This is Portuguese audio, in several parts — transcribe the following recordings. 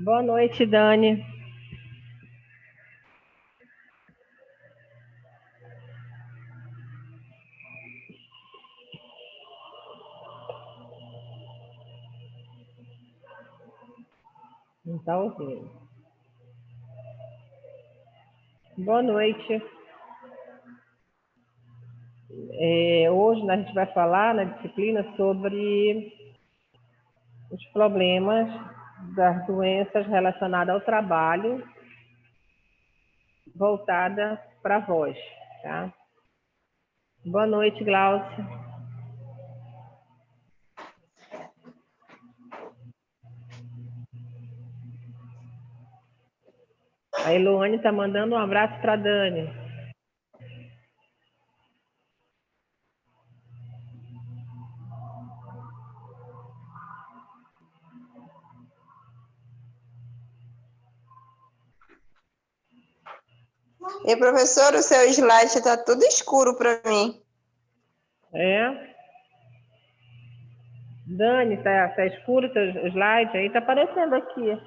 Boa noite, Dani. Não está ouvindo. Boa noite. Hoje a gente vai falar na disciplina sobre os problemas das doenças relacionadas ao trabalho voltada para a voz, tá? Boa noite, Glaucia. A Eloane está mandando um abraço para a Dani. E, professor, o seu slide está tudo escuro para mim. É? Dani, tá escuro o teu slide? Aí tá aparecendo aqui.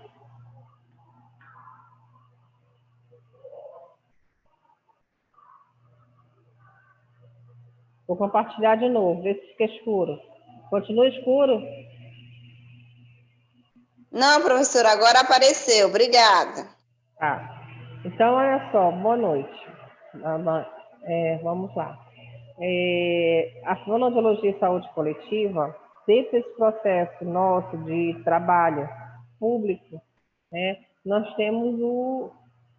Vou compartilhar de novo, ver se fica escuro. Continua escuro? Não, professor, agora apareceu. Obrigada. Tá. Então, olha só, boa noite. Vamos lá. A fonoaudiologia e saúde coletiva, dentro desse processo nosso de trabalho público, né, nós temos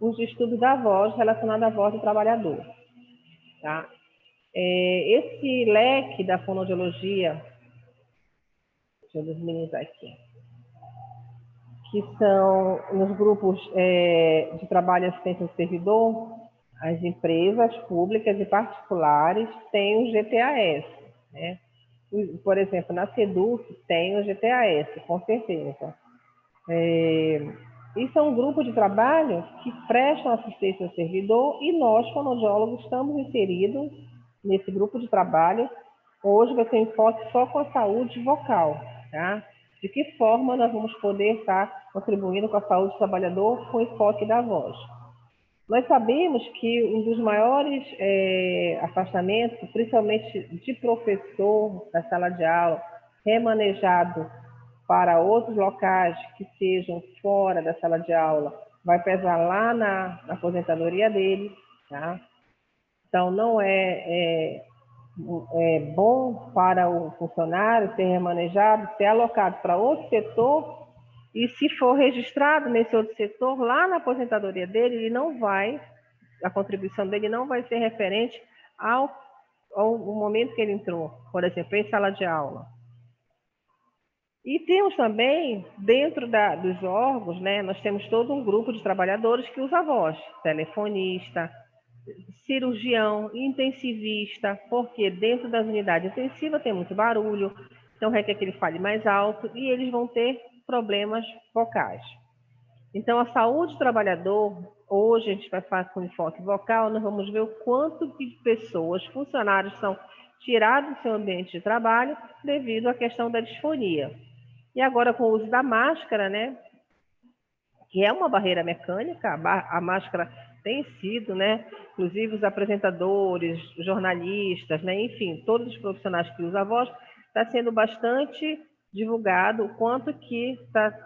os estudos da voz relacionados à voz do trabalhador. Tá? Esse leque da fonoaudiologia, deixa eu desminimizar aqui, que são nos grupos de trabalho e assistência ao servidor, as empresas públicas e particulares têm o GTAS, né? Por exemplo, na SEDUC tem o GTAS, com certeza. Isso é um grupo de trabalho que prestam assistência ao servidor e nós, fonoaudiólogos, estamos inseridos nesse grupo de trabalho. Hoje vai ter enfoque só com a saúde vocal, tá? De que forma nós vamos poder estar contribuindo com a saúde do trabalhador com enfoque da voz. Nós sabemos que um dos maiores afastamentos, principalmente de professor da sala de aula, remanejado para outros locais que sejam fora da sala de aula, vai pesar lá na aposentadoria dele, tá? Então, não é bom para o funcionário ser remanejado, ser alocado para outro setor, e se for registrado nesse outro setor, lá na aposentadoria dele, ele não vai, a contribuição dele não vai ser referente ao momento que ele entrou, por exemplo, em sala de aula. E temos também, dentro dos órgãos, né, nós temos todo um grupo de trabalhadores que usa a voz, telefonista, cirurgião, intensivista, porque dentro das unidades intensivas tem muito barulho, então requer que ele fale mais alto e eles vão ter problemas vocais. Então, a saúde do trabalhador, hoje a gente vai fazer com enfoque vocal, nós vamos ver o quanto de pessoas, funcionários, são tirados do seu ambiente de trabalho devido à questão da disfonia. E agora, com o uso da máscara, né, que é uma barreira mecânica, a máscara tem sido, né, inclusive os apresentadores, jornalistas, né, enfim, todos os profissionais que usam a voz, está sendo bastante divulgado o quanto que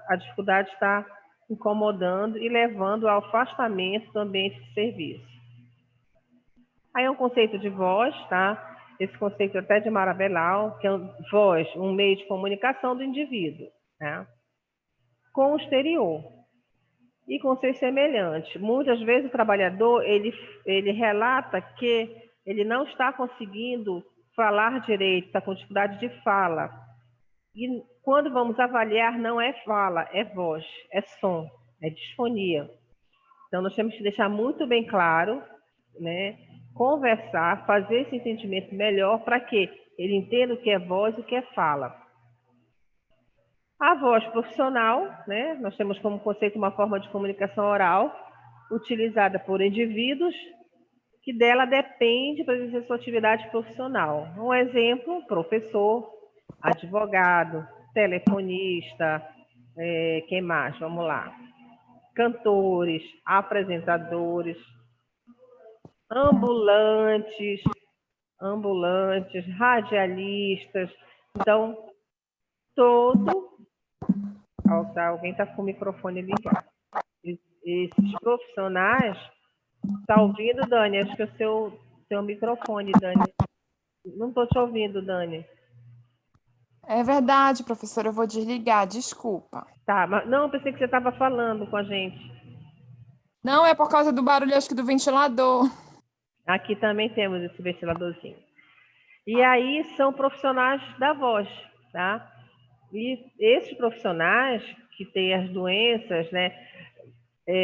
a dificuldade está incomodando e levando ao afastamento do ambiente de serviço. Aí é um conceito de voz, tá? Esse conceito até de Marabelau, que é voz, um meio de comunicação do indivíduo, né, com o exterior e com seus semelhantes. Muitas vezes o trabalhador, ele relata que ele não está conseguindo falar direito, está com dificuldade de fala. E quando vamos avaliar, não é fala, é voz, é som, é disfonia. Então, nós temos que deixar muito bem claro, né, conversar, fazer esse entendimento melhor para que ele entenda o que é voz e o que é fala. A voz profissional, né, nós temos como conceito uma forma de comunicação oral utilizada por indivíduos que dela depende para exercer sua atividade profissional. Um exemplo, professor, advogado, telefonista, Quem mais? Vamos lá. Cantores, apresentadores, ambulantes, radialistas. Então, alguém está com o microfone ligado. Esses profissionais, está ouvindo, Dani? Acho que é o seu microfone, Dani. Não estou te ouvindo, Dani. É verdade, professora, eu vou desligar, desculpa. Tá, mas não, pensei que você estava falando com a gente. Não, é por causa do barulho, acho que do ventilador. Aqui também temos esse ventiladorzinho. E aí são profissionais da voz, tá? E esses profissionais que têm as doenças, né,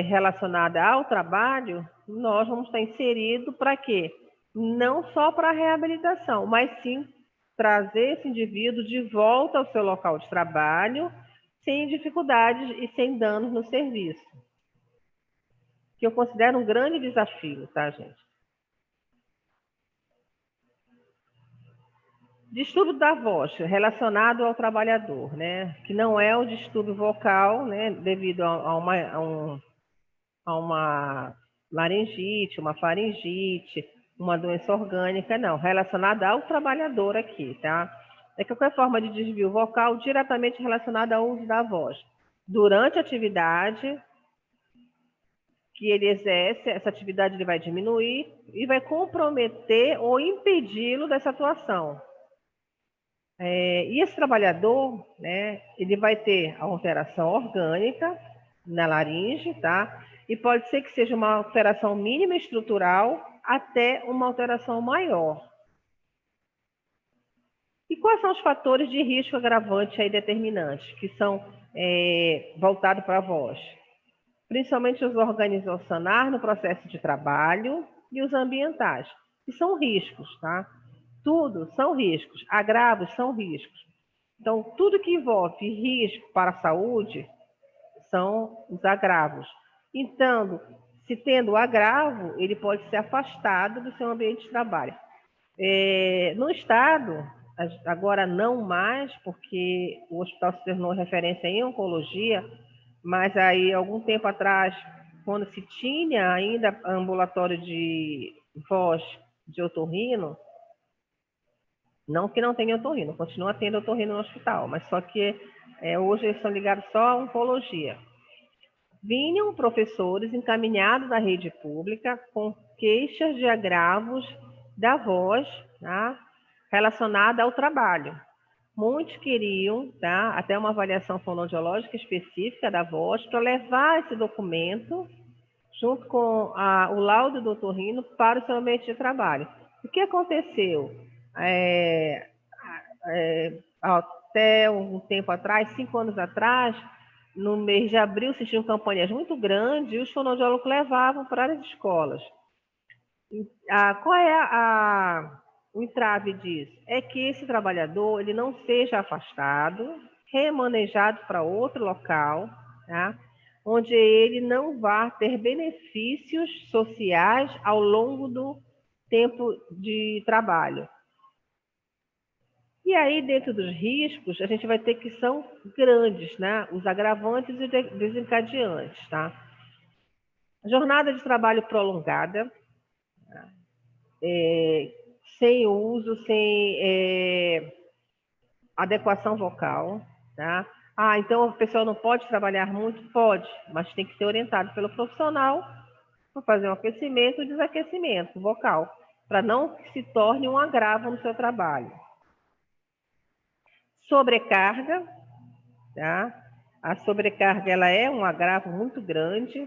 relacionadas ao trabalho, nós vamos estar inseridos para quê? Não só para a reabilitação, mas sim trazer esse indivíduo de volta ao seu local de trabalho, sem dificuldades e sem danos no serviço. Que eu considero um grande desafio, tá, gente? Distúrbio da voz relacionado ao trabalhador, né? Que não é o distúrbio vocal, né? Devido a uma laringite, uma faringite, uma doença orgânica, não. Relacionado ao trabalhador aqui, tá? É qualquer forma de desvio vocal diretamente relacionada ao uso da voz. Durante a atividade que ele exerce, essa atividade ele vai diminuir e vai comprometer ou impedi-lo dessa atuação. E esse trabalhador, né, ele vai ter alteração orgânica na laringe, tá? E pode ser que seja uma alteração mínima estrutural até uma alteração maior. E quais são os fatores de risco agravante aí determinantes, que são voltados para a voz? Principalmente os organizacionais no processo de trabalho e os ambientais, que são riscos, tá? Tudo são riscos, agravos são riscos. Então, tudo que envolve risco para a saúde são os agravos. Então, se tendo agravo, ele pode ser afastado do seu ambiente de trabalho. No estado, agora não mais, porque o hospital se tornou referência em oncologia, mas aí, algum tempo atrás, quando se tinha ainda ambulatório de voz de otorrino, não que não tenha otorrino, continua tendo otorrino no hospital, mas só que hoje eles são ligados só à oncologia. Vinham professores encaminhados da rede pública com queixas de agravos da voz, tá, relacionada ao trabalho. Muitos queriam, tá, até uma avaliação fonoaudiológica específica da voz para levar esse documento junto com o laudo do otorrino para o seu ambiente de trabalho. O que aconteceu? Até um tempo atrás, 5 anos atrás, no mês de abril, se tinham campanhas muito grandes e os fonoaudiólogos levavam para as escolas. Qual é o entrave disso? É que esse trabalhador ele não seja afastado, remanejado para outro local, tá? Onde ele não vá ter benefícios sociais ao longo do tempo de trabalho. E aí, dentro dos riscos, a gente vai ter que são grandes, né? Os agravantes e desencadeantes, tá? Jornada de trabalho prolongada, sem uso, sem adequação vocal, tá? Então a pessoa não pode trabalhar muito? Pode, mas tem que ser orientado pelo profissional para fazer um aquecimento e desaquecimento vocal, para não que se torne um agravo no seu trabalho. Sobrecarga, tá? A sobrecarga ela é um agravo muito grande.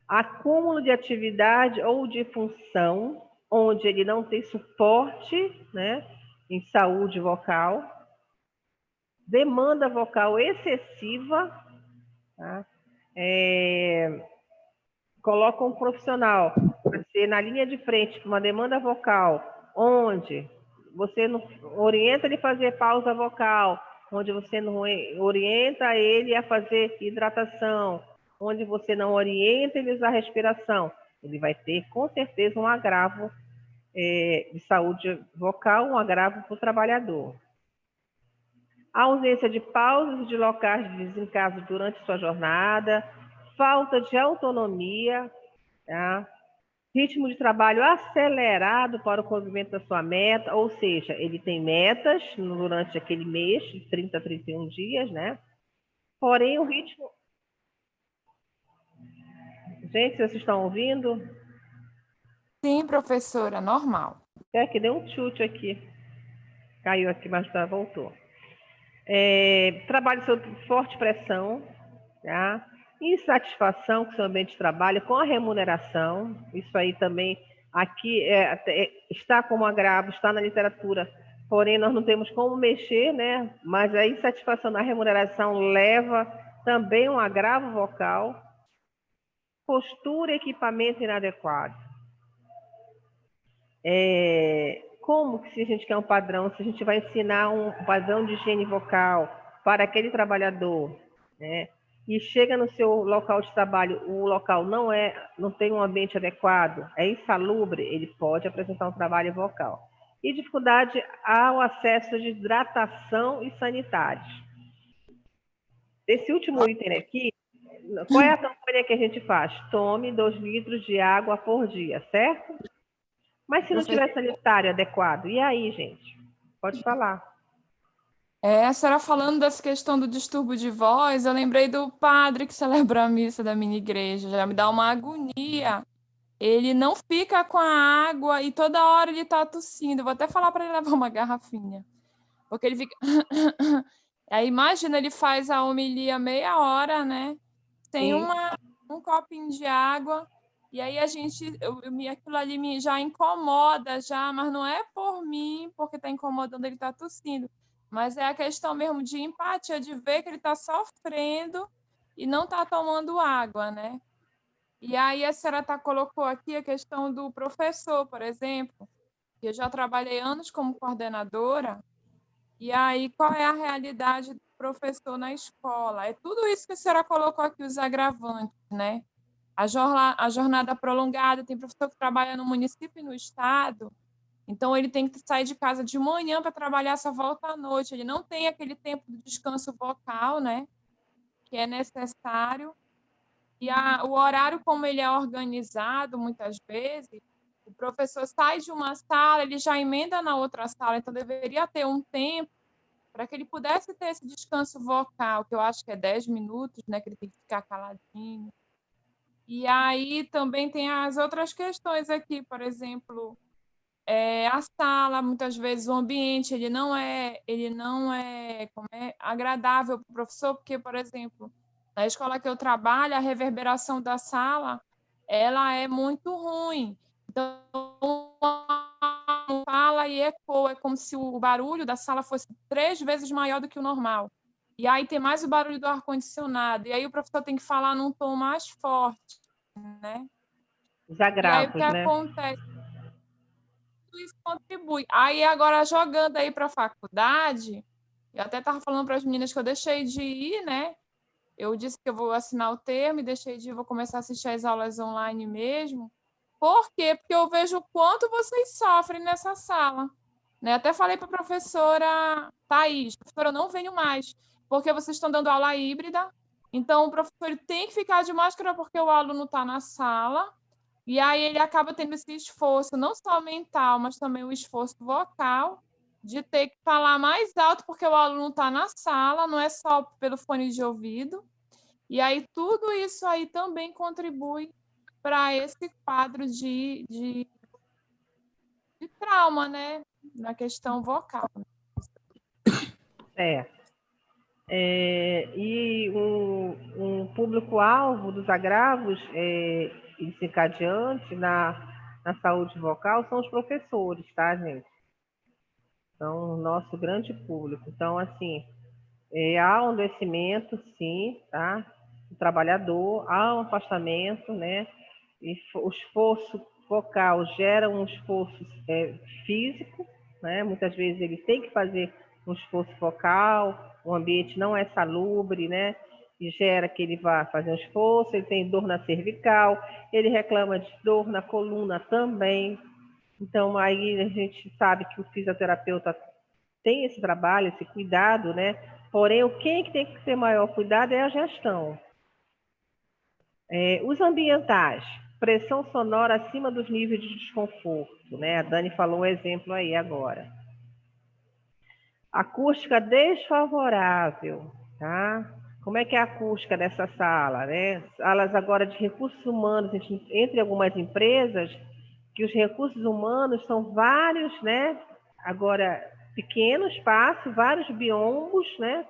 Acúmulo de atividade ou de função, onde ele não tem suporte, né, em saúde vocal. Demanda vocal excessiva, tá? Coloca um profissional para ser na linha de frente com uma demanda vocal, onde você não orienta ele a fazer pausa vocal, onde você não orienta ele a fazer hidratação, onde você não orienta ele a usar respiração, ele vai ter com certeza um agravo de saúde vocal, um agravo para o trabalhador. A ausência de pausas e de locais de desencaso durante sua jornada, falta de autonomia, tá? Ritmo de trabalho acelerado para o cumprimento da sua meta, ou seja, ele tem metas durante aquele mês, de 30 a 31 dias, né? Porém, o ritmo... Gente, vocês estão ouvindo? Sim, professora, normal. É que deu um chute aqui. Caiu aqui, mas já voltou. Trabalho sob forte pressão, tá? Insatisfação com o seu ambiente de trabalho, com a remuneração. Isso aí também aqui está como agravo, está na literatura, porém nós não temos como mexer, né? Mas a insatisfação na remuneração leva também um agravo vocal. Postura e equipamento inadequado. Como que se a gente quer um padrão, se a gente vai ensinar um padrão de higiene vocal para aquele trabalhador, né? E chega no seu local de trabalho, o local não tem um ambiente adequado, é insalubre, ele pode apresentar um trabalho vocal. E dificuldade ao acesso de hidratação e sanitários. Esse último item aqui, qual é a campanha que a gente faz? Tome 2 litros de água por dia, certo? Mas se não tiver sanitário adequado, e aí, gente? Pode falar. A senhora falando dessa questão do distúrbio de voz, eu lembrei do padre que celebra a missa da minha igreja, já me dá uma agonia. Ele não fica com a água e toda hora ele tá tossindo. Vou até falar para ele levar uma garrafinha. Porque ele fica... Aí imagina, ele faz a homilia meia hora, né? Tem um copinho de água, e aí a gente, aquilo ali já incomoda, já, mas não é por mim, porque está incomodando, ele está tossindo, mas é a questão mesmo de empatia, de ver que ele está sofrendo e não está tomando água, né? E aí a senhora colocou aqui a questão do professor, por exemplo, que eu já trabalhei anos como coordenadora, e aí qual é a realidade do professor na escola? É tudo isso que a senhora colocou aqui, os agravantes, né? A jornada prolongada, tem professor que trabalha no município e no estado, então ele tem que sair de casa de manhã para trabalhar, só volta à noite, ele não tem aquele tempo de descanso vocal, né, que é necessário, e o horário como ele é organizado, muitas vezes, o professor sai de uma sala, ele já emenda na outra sala, então deveria ter um tempo para que ele pudesse ter esse descanso vocal, que eu acho que é 10 minutos, né, que ele tem que ficar caladinho. E aí também tem as outras questões aqui, por exemplo, a sala, muitas vezes o ambiente ele não é agradável para o professor, porque, por exemplo, na escola que eu trabalho, a reverberação da sala ela é muito ruim. Então, fala e ecoa, é como se o barulho da sala fosse 3 vezes maior do que o normal. E aí tem mais o barulho do ar-condicionado, e aí o professor tem que falar num tom mais forte, né? Os E aí o agravos, que né? acontece? Tudo isso contribui. Aí agora jogando aí para a faculdade, eu até estava falando para as meninas que eu deixei de ir, né? Eu disse que eu vou assinar o termo e deixei de ir, vou começar a assistir as aulas online mesmo. Por quê? Porque eu vejo o quanto vocês sofrem nessa sala. Né? Até falei para a professora Thaís, professora, eu não venho mais, porque vocês estão dando aula híbrida, então o professor tem que ficar de máscara porque o aluno está na sala, e aí ele acaba tendo esse esforço, não só mental, mas também o esforço vocal, de ter que falar mais alto porque o aluno está na sala, não é só pelo fone de ouvido. E aí tudo isso aí também contribui para esse quadro de trauma, né? Na questão vocal. E um público-alvo dos agravos desencadeantes na saúde vocal são os professores, tá, gente? São o nosso grande público. Então, assim, há um adoecimento, sim, tá? Do trabalhador, há um afastamento, né? E o esforço vocal gera um esforço físico, né? Muitas vezes ele tem que fazer um esforço vocal, o ambiente não é salubre, né? E gera que ele vá fazer um esforço, ele tem dor na cervical, ele reclama de dor na coluna também. Então, aí a gente sabe que o fisioterapeuta tem esse trabalho, esse cuidado, né? Porém, quem que tem que ter maior cuidado é a gestão. Os ambientais, pressão sonora acima dos níveis de desconforto, né? A Dani falou um exemplo aí agora. Acústica desfavorável, tá? Como é que é a acústica dessa sala, né? Salas agora de recursos humanos, entre algumas empresas, que os recursos humanos são vários, né? Agora, pequeno espaço, vários biombos, né?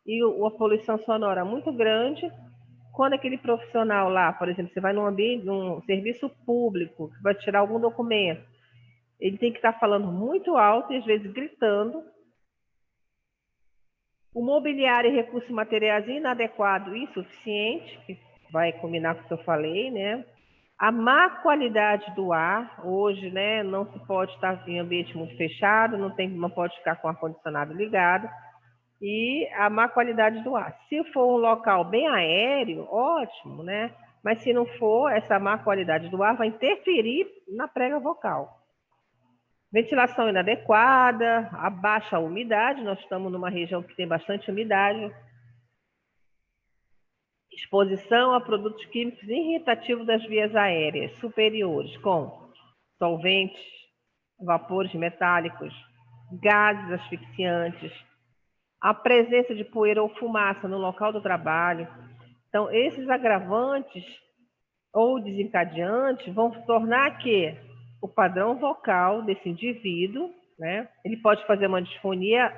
E a poluição sonora muito grande. Quando aquele profissional lá, por exemplo, você vai num ambiente, num serviço público, que vai tirar algum documento, ele tem que estar falando muito alto e às vezes gritando. O mobiliário e recursos materiais inadequado e insuficiente, que vai combinar com o que eu falei, né? A má qualidade do ar, hoje, né, não se pode estar em ambiente muito fechado, não pode ficar com o ar-condicionado ligado, e a má qualidade do ar. Se for um local bem aéreo, ótimo, né? Mas se não for, essa má qualidade do ar vai interferir na prega vocal. Ventilação inadequada, a baixa umidade, nós estamos numa região que tem bastante umidade. Exposição a produtos químicos irritativos das vias aéreas superiores, com solventes, vapores metálicos, gases asfixiantes, a presença de poeira ou fumaça no local do trabalho. Então, esses agravantes ou desencadeantes vão tornar que o padrão vocal desse indivíduo, né, ele pode fazer uma disfonia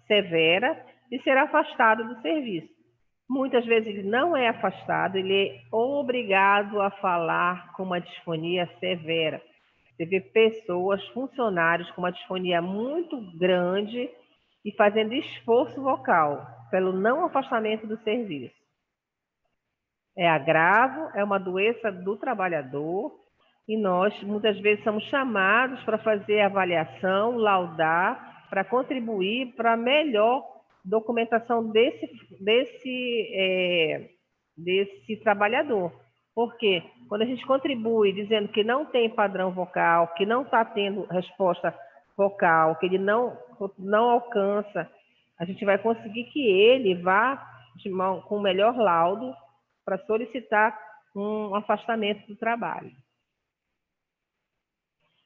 severa e ser afastado do serviço. Muitas vezes ele não é afastado, ele é obrigado a falar com uma disfonia severa. Você vê pessoas, funcionários com uma disfonia muito grande e fazendo esforço vocal pelo não afastamento do serviço. É agravo, é uma doença do trabalhador e nós muitas vezes somos chamados para fazer avaliação, laudar, para contribuir para a melhor documentação desse trabalhador. Porque quando a gente contribui dizendo que não tem padrão vocal, que não está tendo resposta vocal, que ele não alcança, a gente vai conseguir que ele vá com o melhor laudo para solicitar um afastamento do trabalho.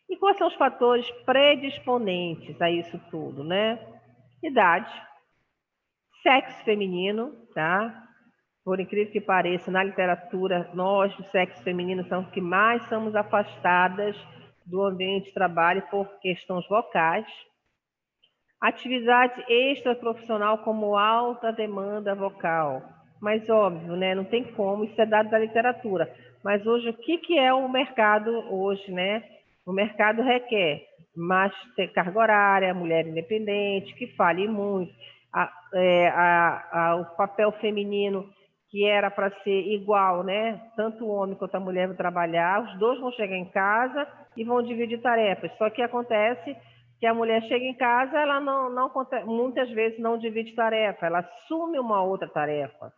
E quais são os fatores predisponentes a isso tudo, né? Idade, sexo feminino, tá? Por incrível que pareça, na literatura, nós, do sexo feminino, somos que mais somos afastadas do ambiente de trabalho por questões vocais. Atividade extraprofissional como alta demanda vocal. Mas óbvio, né? Não tem como, isso é dado da literatura. Mas hoje, o que é o mercado hoje, né? O mercado requer mais carga horária, mulher independente, que fale muito. O papel feminino, que era para ser igual, né? Tanto o homem quanto a mulher vão trabalhar, os dois vão chegar em casa e vão dividir tarefas. Só que acontece que a mulher chega em casa, ela muitas vezes não divide tarefa, ela assume uma outra tarefa,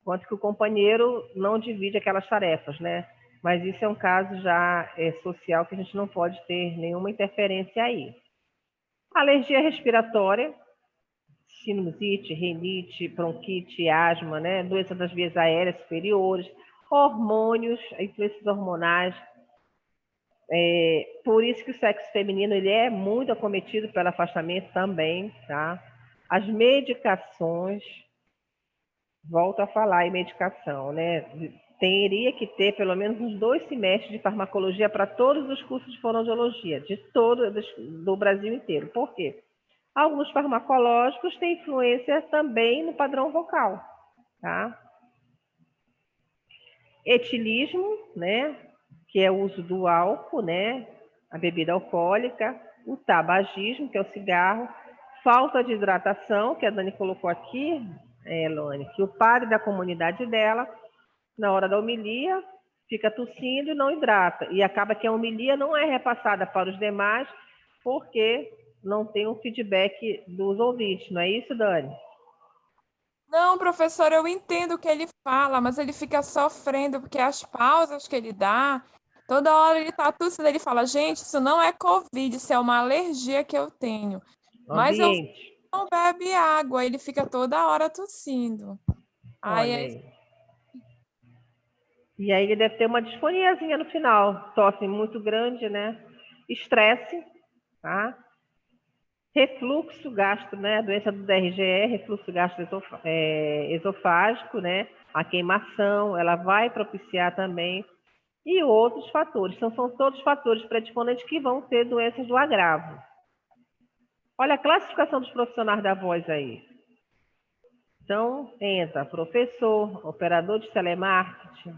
enquanto que o companheiro não divide aquelas tarefas, né? Mas isso é um caso já social que a gente não pode ter nenhuma interferência aí. Alergia respiratória, sinusite, rinite, bronquite, asma, né? Doença das vias aéreas superiores, hormônios, influências hormonais. Por isso que o sexo feminino ele é muito acometido pelo afastamento também, tá? As medicações, volto a falar em medicação, né? Teria que ter pelo menos uns 2 semestres de farmacologia para todos os cursos de fonoaudiologia, do Brasil inteiro. Por quê? Alguns farmacológicos têm influência também no padrão vocal, tá? Etilismo, né? Que é o uso do álcool, né? A bebida alcoólica, o tabagismo, que é o cigarro, falta de hidratação, que a Dani colocou aqui, Elone, que o padre da comunidade dela, na hora da homilia, fica tossindo e não hidrata. E acaba que a homilia não é repassada para os demais, porque não tem um feedback dos ouvintes, não é isso, Dani? Não, professor, eu entendo o que ele fala, mas ele fica sofrendo, porque as pausas que ele dá, toda hora ele está tossindo, ele fala, gente, isso não é Covid, isso é uma alergia que eu tenho. Mas eu Ambiente. não bebe água, ele fica toda hora tossindo. Aí Olha aí. E aí ele deve ter uma disfoniazinha no final. Tosse muito grande, né? Estresse, tá? Refluxo gastro, né? A doença do DRGE, refluxo esofágico, né? A queimação, ela vai propiciar também. E outros fatores. Então, são todos fatores predisponentes que vão ter doenças do agravo. Olha a classificação dos profissionais da voz aí. Então, entra professor, operador de telemarketing,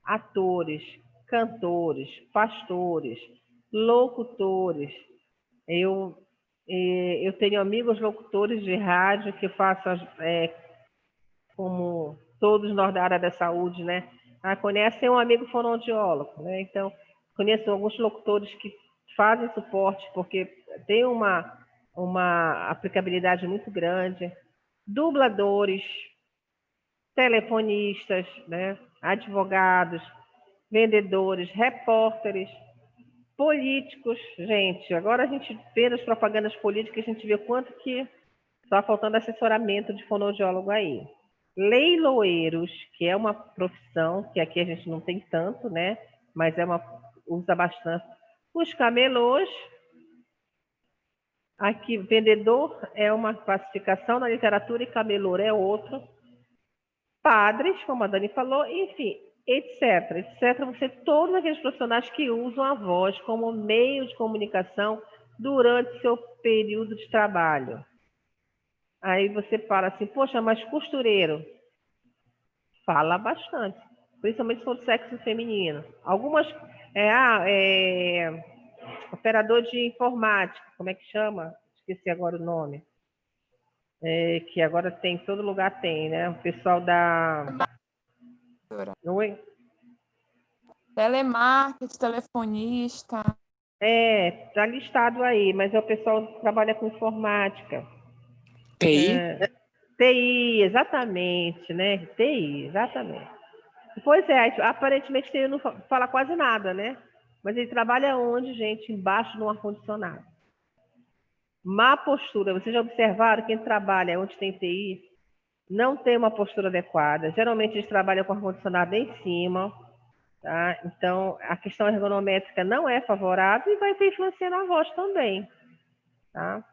atores, cantores, pastores, locutores. Eu tenho amigos locutores de rádio que façam, como todos nós da área da saúde, né? Conhecem um amigo fonoaudiólogo, né? Então, conheço alguns locutores que fazem suporte porque tem uma aplicabilidade muito grande. Dubladores, telefonistas, né? Advogados, vendedores, repórteres, políticos. Gente, agora a gente vê nas propagandas políticas, a gente vê quanto que está faltando assessoramento de fonoaudiólogo aí. Leiloeiros, que é uma profissão que aqui a gente não tem tanto, né? Mas usa bastante. Os camelôs. Aqui, vendedor é uma classificação na literatura e camelô é outro. Padres, como a Dani falou, enfim, etc, etc. Você todos aqueles profissionais que usam a voz como meio de comunicação durante seu período de trabalho. Aí você fala assim, poxa, mas costureiro fala bastante, principalmente se for do sexo feminino. Algumas, operador de informática, como é que chama? Esqueci agora o nome. Que agora tem, todo lugar tem, né? O pessoal da... Oi? Telemarketing, telefonista. Tá listado aí, mas é o pessoal que trabalha com informática. TI? TI, exatamente, né? TI, exatamente. Pois é, aparentemente TI não fala quase nada, né? Mas ele trabalha onde, gente? Embaixo de um ar-condicionado. Má postura. Vocês já observaram, quem trabalha onde tem TI não tem uma postura adequada. Geralmente eles trabalham com ar-condicionado em cima, tá? Então, a questão ergonométrica não é favorável e vai ter influência na voz também, tá?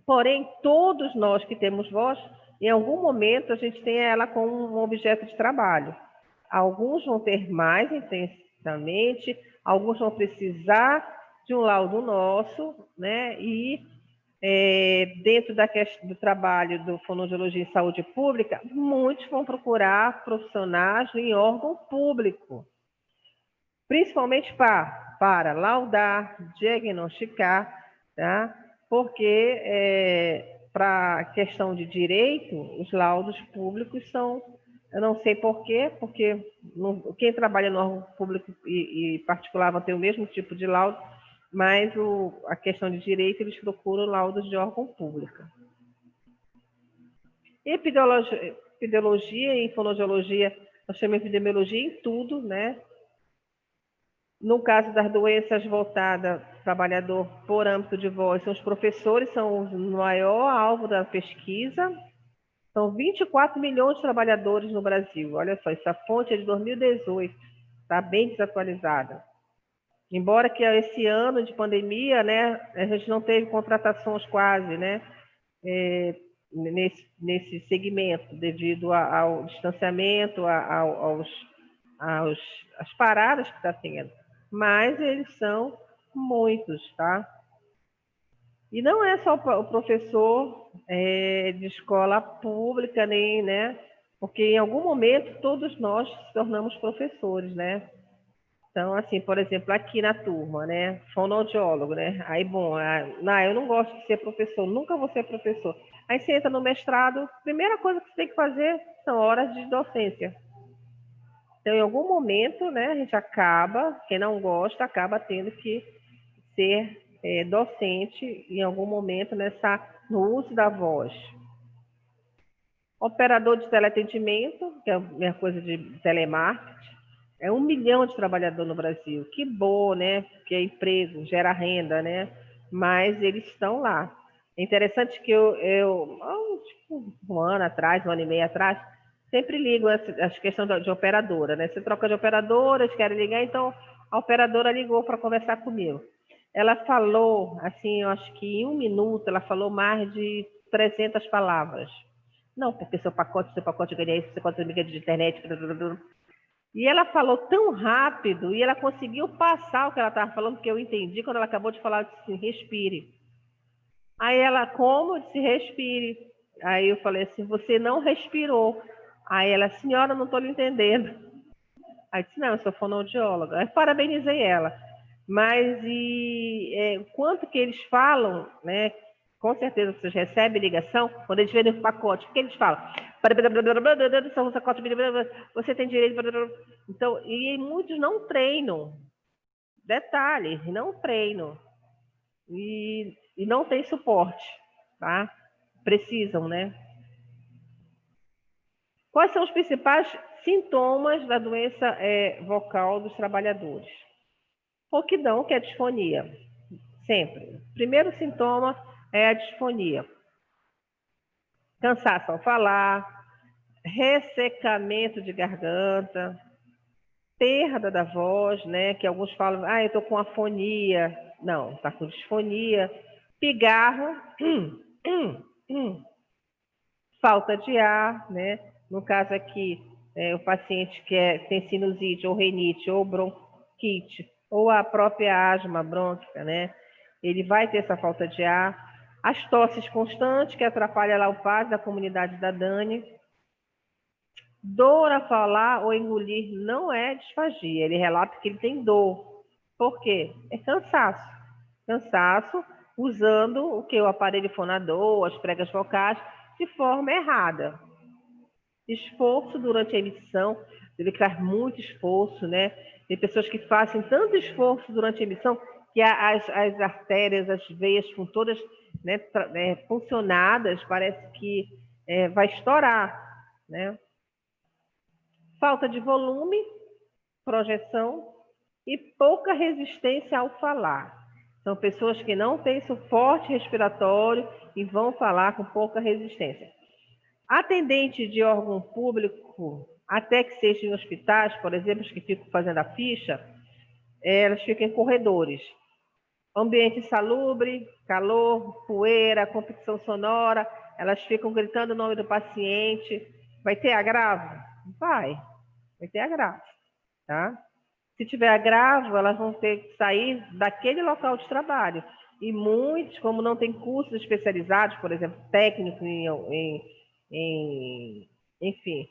Porém, todos nós que temos voz, em algum momento a gente tem ela como um objeto de trabalho. Alguns vão ter mais intensamente, alguns vão precisar de um laudo nosso, né? E dentro do trabalho do Fonoaudiologia em Saúde Pública, muitos vão procurar profissionais em órgão público, principalmente para laudar, diagnosticar, tá? Porque para a questão de direito, os laudos públicos são, eu não sei por quê, porque quem trabalha no órgão público e particular vai ter o mesmo tipo de laudo, mas a questão de direito, eles procuram laudos de órgão público. Epidemiologia e fonoaudiologia, nós chamamos de epidemiologia em tudo, né? No caso das doenças voltadas ao trabalhador por âmbito de voz, os professores são o maior alvo da pesquisa. São 24 milhões de trabalhadores no Brasil. Olha só, essa fonte é de 2018, está bem desatualizada. Embora que esse ano de pandemia, né, a gente não teve contratações quase, né, nesse segmento, devido ao distanciamento, às paradas que está tendo. Mas eles são muitos, tá? E não é só o professor de escola pública, nem, né? Porque em algum momento todos nós nos tornamos professores, né? Então, assim, por exemplo, aqui na turma, né? Fonoaudiólogo, né? Aí, bom, eu não gosto de ser professor, nunca vou ser professor. Aí você entra no mestrado, primeira coisa que você tem que fazer são horas de docência. Então, em algum momento, né, a gente acaba, quem não gosta, acaba tendo que ser docente em algum momento no uso da voz. Operador de teleatendimento, que é a minha coisa de telemarketing, 1 milhão de trabalhadores no Brasil. Que bom, né? Porque é emprego, gera renda, né? Mas eles estão lá. É interessante que tipo, um ano atrás, um ano e meio atrás, sempre ligo as questões de operadora, né? Você troca de operadora, eles querem ligar, então a operadora ligou para conversar comigo. Ela falou, assim, eu acho que em 1 minuto, ela falou mais de 300 palavras. Não, porque seu pacote ganha isso, seu pacote de internet. E ela falou tão rápido e ela conseguiu passar o que ela estava falando, que eu entendi quando ela acabou de falar assim, respire. Aí ela, como? Eu disse, respire. Aí eu falei assim, você não respirou. Aí ela, senhora, não estou lhe entendendo. Aí eu disse, não, eu sou fonoaudióloga. Aí parabenizei ela. Mas quanto que eles falam, né? Com certeza vocês recebem ligação, quando eles vendem o pacote, o que eles falam? Você tem direito. Então, e muitos não treinam. Detalhe, não treinam. E não tem suporte, tá? Precisam, né? Quais são os principais sintomas da doença vocal dos trabalhadores? Rouquidão, que é a disfonia. Sempre. O primeiro sintoma é a disfonia. Cansaço ao falar, ressecamento de garganta, perda da voz, né? Que alguns falam, eu tô com afonia. Não, tá com disfonia. Pigarro, falta de ar, né? No caso aqui, o paciente que tem sinusite ou rinite ou bronquite ou a própria asma brônquica, né? Ele vai ter essa falta de ar. As tosses constantes, que atrapalham lá o passo da comunidade da Dani. Dor a falar ou engolir não é disfagia. Ele relata que ele tem dor. Por quê? É cansaço. Cansaço usando o aparelho fonador, as pregas vocais, de forma errada. Esforço durante a emissão, deve criar muito esforço, né? Tem pessoas que fazem tanto esforço durante a emissão que as artérias, as veias ficam todas, né, funcionadas, parece que vai estourar, né? Falta de volume, projeção e pouca resistência ao falar. São pessoas que não têm suporte respiratório e vão falar com pouca resistência. Atendente de órgão público, até que seja em hospitais, por exemplo, que ficam fazendo a ficha, elas ficam em corredores. Ambiente insalubre, calor, poeira, competição sonora, elas ficam gritando o nome do paciente. Vai ter agravo? Vai ter agravo, tá? Se tiver agravo, elas vão ter que sair daquele local de trabalho. E muitos, como não tem cursos especializados, por exemplo, técnico enfim,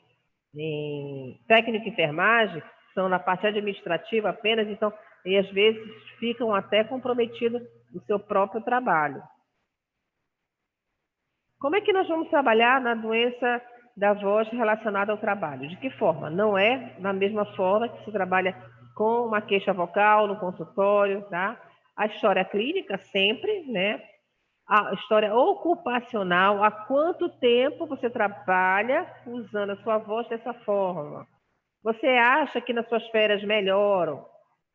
técnico em enfermagem, são na parte administrativa apenas, então, e às vezes ficam até comprometidos no seu próprio trabalho. Como é que nós vamos trabalhar na doença da voz relacionada ao trabalho? De que forma? Não é da mesma forma que se trabalha com uma queixa vocal no consultório, tá? A história clínica sempre, né? A história ocupacional, há quanto tempo você trabalha usando a sua voz dessa forma? Você acha que nas suas férias melhoram?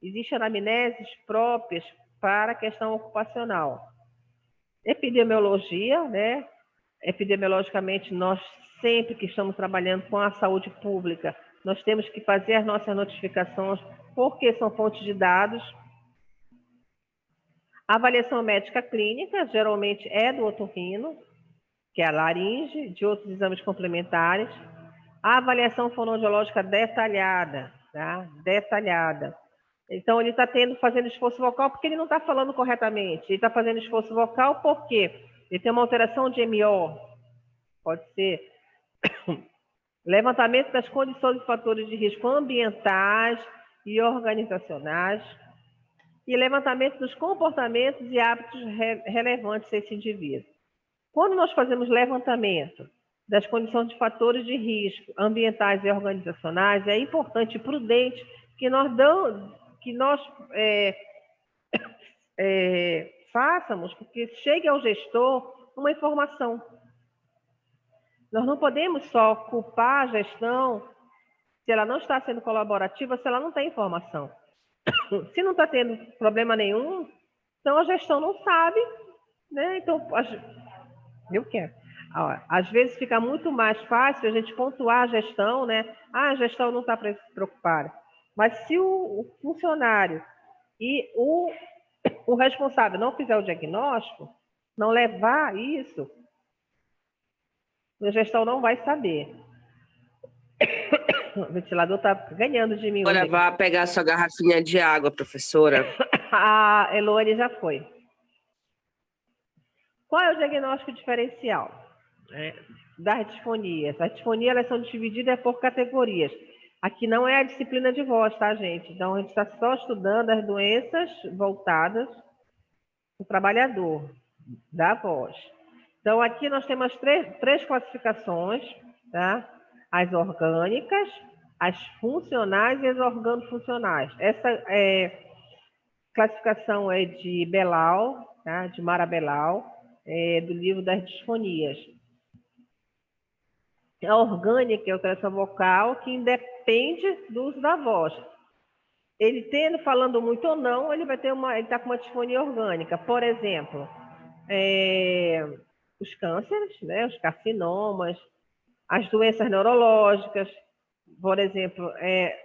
Existem anamneses próprias para a questão ocupacional. Epidemiologia, né? Epidemiologicamente, nós sempre que estamos trabalhando com a saúde pública, nós temos que fazer as nossas notificações, porque são fontes de dados. A avaliação médica clínica, geralmente é do otorrino, que é a laringe, de outros exames complementares. A avaliação fonoaudiológica detalhada, tá? Detalhada. Então, ele está fazendo esforço vocal porque ele não está falando corretamente. Ele está fazendo esforço vocal porque ele tem uma alteração de MO. Pode ser levantamento das condições e fatores de risco ambientais e organizacionais e levantamento dos comportamentos e hábitos relevantes desse indivíduo. Quando nós fazemos levantamento das condições de fatores de risco ambientais e organizacionais, é importante e prudente que nós façamos, porque chegue ao gestor uma informação. Nós não podemos só culpar a gestão se ela não está sendo colaborativa, se ela não tem informação. Se não está tendo problema nenhum, então a gestão não sabe, né? Então Eu quero. Ó, às vezes fica muito mais fácil a gente pontuar a gestão, né? Ah, a gestão não está preocupada. Mas se o funcionário e o responsável não fizer o diagnóstico, não levar isso, a gestão não vai saber. O ventilador está ganhando de mim hoje Agora aqui. vá pegar sua garrafinha de água, professora. A Elone já foi. Qual é o diagnóstico diferencial das disfonias? As disfonias elas são divididas por categorias. Aqui não é a disciplina de voz, tá, gente? Então, a gente está só estudando as doenças voltadas para o trabalhador, da voz. Então, aqui nós temos três classificações, tá? As orgânicas, as funcionais e as organofuncionais. Essa classificação é de Belal, tá? De Mara Belal, do livro das disfonias. A orgânica é a alteração vocal que independe do uso da voz. Ele falando muito ou não, ele está com uma disfonia orgânica. Por exemplo, os cânceres, né, os carcinomas, as doenças neurológicas. Por exemplo,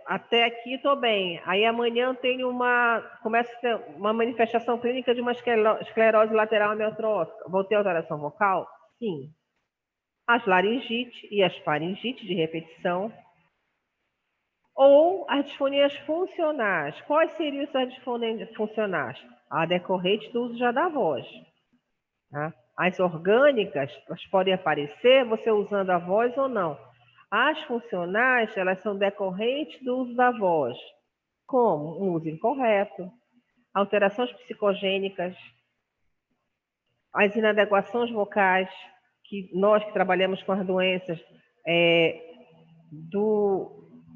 até aqui estou bem. Aí amanhã eu começa a ter uma manifestação clínica de uma esclerose lateral amiotrófica. Vou ter alteração vocal? Sim. As laringite e as faringite de repetição. Ou as disfonias funcionais. Quais seriam essas disfonias funcionais? A decorrente do uso já da voz. Tá? As orgânicas, elas podem aparecer você usando a voz ou não. As funcionais, elas são decorrentes do uso da voz. Como? Um uso incorreto, alterações psicogênicas, as inadequações vocais, que nós que trabalhamos com as doenças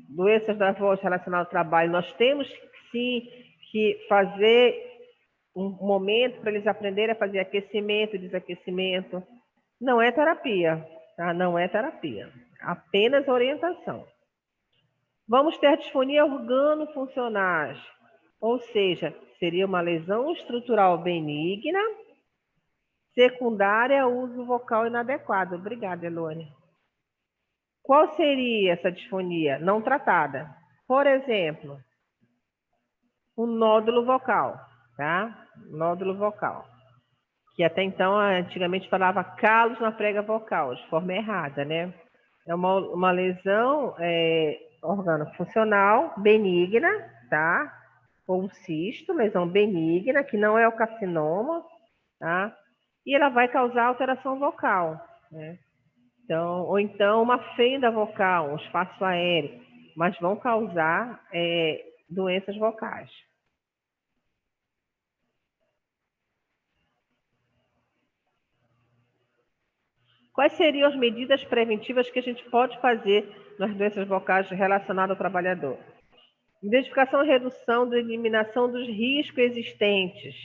doenças da voz relacionadas ao trabalho, nós temos sim que fazer um momento para eles aprenderem a fazer aquecimento e desaquecimento. Não é terapia, tá? Não é terapia, apenas orientação. Vamos ter disfonia organofuncionais, ou seja, seria uma lesão estrutural benigna, secundária ao uso vocal inadequado. Obrigada, Elone. Qual seria essa disfonia não tratada? Por exemplo, o nódulo vocal, tá? Nódulo vocal. Que até então, antigamente, falava calos na prega vocal, de forma errada, né? É uma lesão organofuncional benigna, tá? Ou um cisto, lesão benigna, que não é o carcinoma, tá? E ela vai causar alteração vocal, né? Então, ou então uma fenda vocal, um espaço aéreo, mas vão causar doenças vocais. Quais seriam as medidas preventivas que a gente pode fazer nas doenças vocais relacionadas ao trabalhador? Identificação e redução da eliminação dos riscos existentes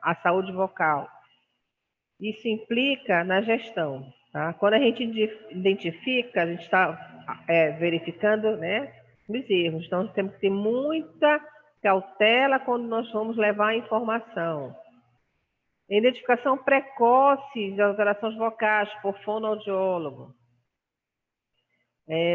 à saúde vocal. Isso implica na gestão. Tá? Quando a gente identifica, a gente está verificando, né, os erros. Então, temos que ter muita cautela quando nós vamos levar a informação. Identificação precoce de alterações vocais por fonoaudiólogo.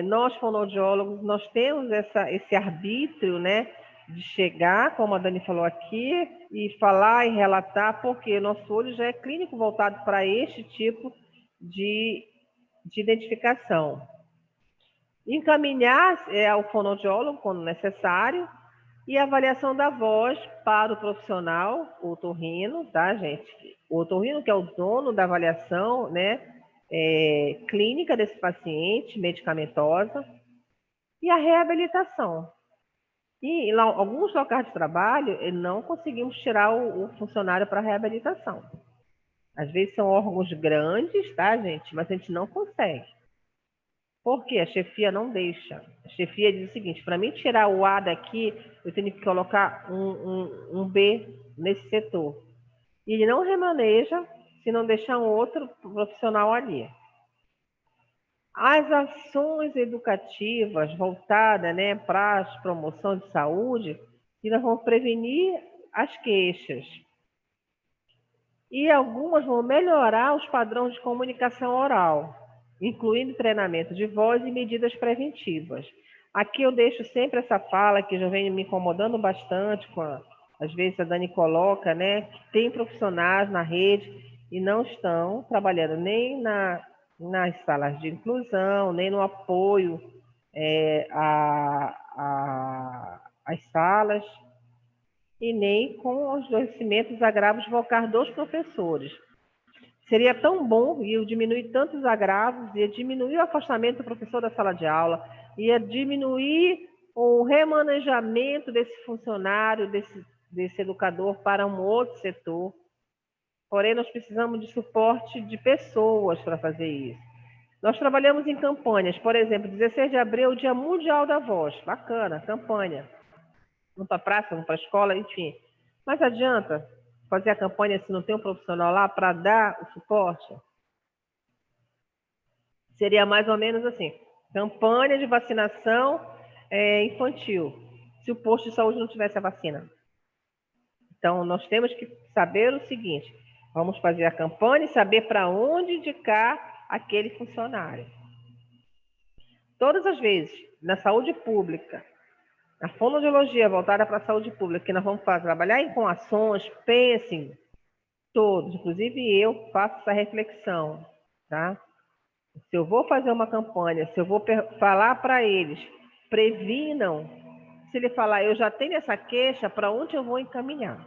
Nós, fonoaudiólogos, nós temos esse arbítrio, né, de chegar, como a Dani falou aqui, e falar e relatar, porque o nosso olho já é clínico voltado para este tipo de identificação. Encaminhar ao fonoaudiólogo, quando necessário, e avaliação da voz para o profissional, o otorrino, tá, gente? O otorrino que é o dono da avaliação, né, clínica desse paciente, medicamentosa, e a reabilitação. E em alguns locais de trabalho, não conseguimos tirar o funcionário para reabilitação. Às vezes são órgãos grandes, tá, gente? Mas a gente não consegue. Por quê? A chefia não deixa. A chefia diz o seguinte, para mim tirar o A daqui, eu tenho que colocar um B nesse setor. E ele não remaneja se não deixar um outro profissional ali. As ações educativas voltadas, né, para a promoção de saúde, que nós vamos prevenir as queixas. e algumas vão melhorar os padrões de comunicação oral, incluindo treinamento de voz e medidas preventivas. Aqui eu deixo sempre essa fala que já vem me incomodando bastante, às vezes a Dani coloca, né, que tem profissionais na rede e não estão trabalhando nem nas salas de inclusão, nem no apoio às salas, e nem com os adoecimentos e agravos vocais dos professores. Seria tão bom, ia diminuir tantos agravos, ia diminuir o afastamento do professor da sala de aula, ia diminuir o remanejamento desse funcionário, desse educador para um outro setor. Porém, nós precisamos de suporte de pessoas para fazer isso. Nós trabalhamos em campanhas, por exemplo, 16 de abril, o Dia Mundial da Voz. Bacana, campanha. Vamos para a praça, vamos para a escola, enfim. Mas adianta fazer a campanha se não tem um profissional lá para dar o suporte? Seria mais ou menos assim, campanha de vacinação infantil, se o posto de saúde não tivesse a vacina. Então, nós temos que saber o seguinte, vamos fazer a campanha e saber para onde indicar aquele funcionário. Todas as vezes, na saúde pública, a fonoaudiologia voltada para a saúde pública, que nós vamos trabalhar com ações, pensem todos, inclusive eu faço essa reflexão, tá? Se eu vou fazer uma campanha, se eu vou falar para eles, previnam, se ele falar, eu já tenho essa queixa, para onde eu vou encaminhar?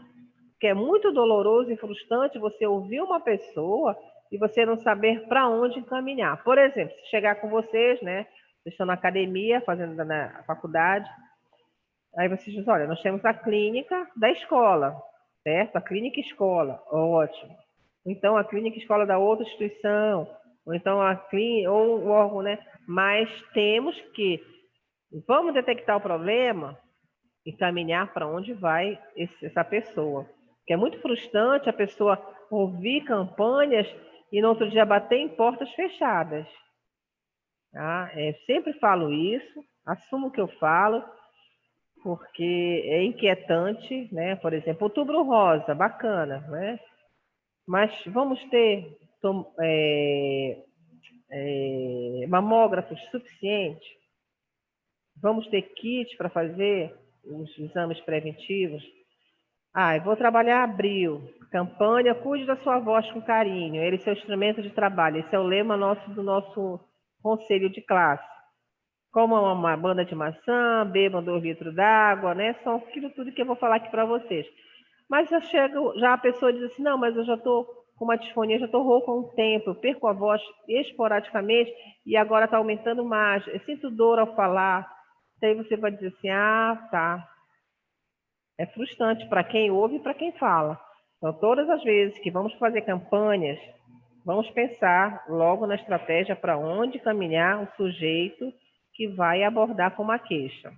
Porque é muito doloroso e frustrante você ouvir uma pessoa e você não saber para onde encaminhar. Por exemplo, se chegar com vocês, né? Vocês estão na academia, fazendo na faculdade, aí vocês dizem, olha, nós temos a clínica da escola, certo? A clínica escola, ótimo. Então, a clínica escola da outra instituição, ou então a clínica, ou o órgão, né? Mas temos que, vamos detectar o problema, encaminhar para onde vai essa pessoa. Que é muito frustrante a pessoa ouvir campanhas e no outro dia bater em portas fechadas. Tá? Sempre falo isso, assumo o que eu falo, porque é inquietante, né? Por exemplo, Outubro Rosa, bacana, né? Mas vamos ter mamógrafos suficientes? Vamos ter kits para fazer os exames preventivos? Eu vou trabalhar abril, campanha, cuide da sua voz com carinho, ele é seu instrumento de trabalho, esse é o lema do nosso conselho de classe. Comam uma banda de maçã, bebam 2 litros d'água, né? São aquilo tudo que eu vou falar aqui para vocês. Mas já a pessoa diz assim, não, mas eu já estou com uma disfonia, já estou rouca há um tempo, eu perco a voz esporadicamente e agora está aumentando mais, eu sinto dor ao falar. Daí você vai dizer assim, tá. É frustrante para quem ouve e para quem fala. Então, todas as vezes que vamos fazer campanhas, vamos pensar logo na estratégia para onde caminhar o sujeito que vai abordar com uma queixa.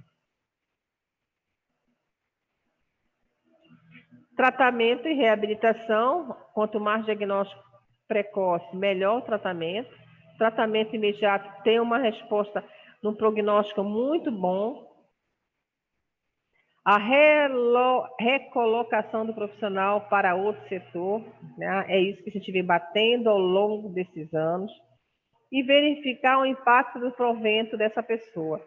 Tratamento e reabilitação, quanto mais diagnóstico precoce, melhor o tratamento. Tratamento imediato tem uma resposta num prognóstico muito bom. A recolocação do profissional para outro setor, né? É isso que a gente vem batendo ao longo desses anos. E verificar o impacto do provento dessa pessoa.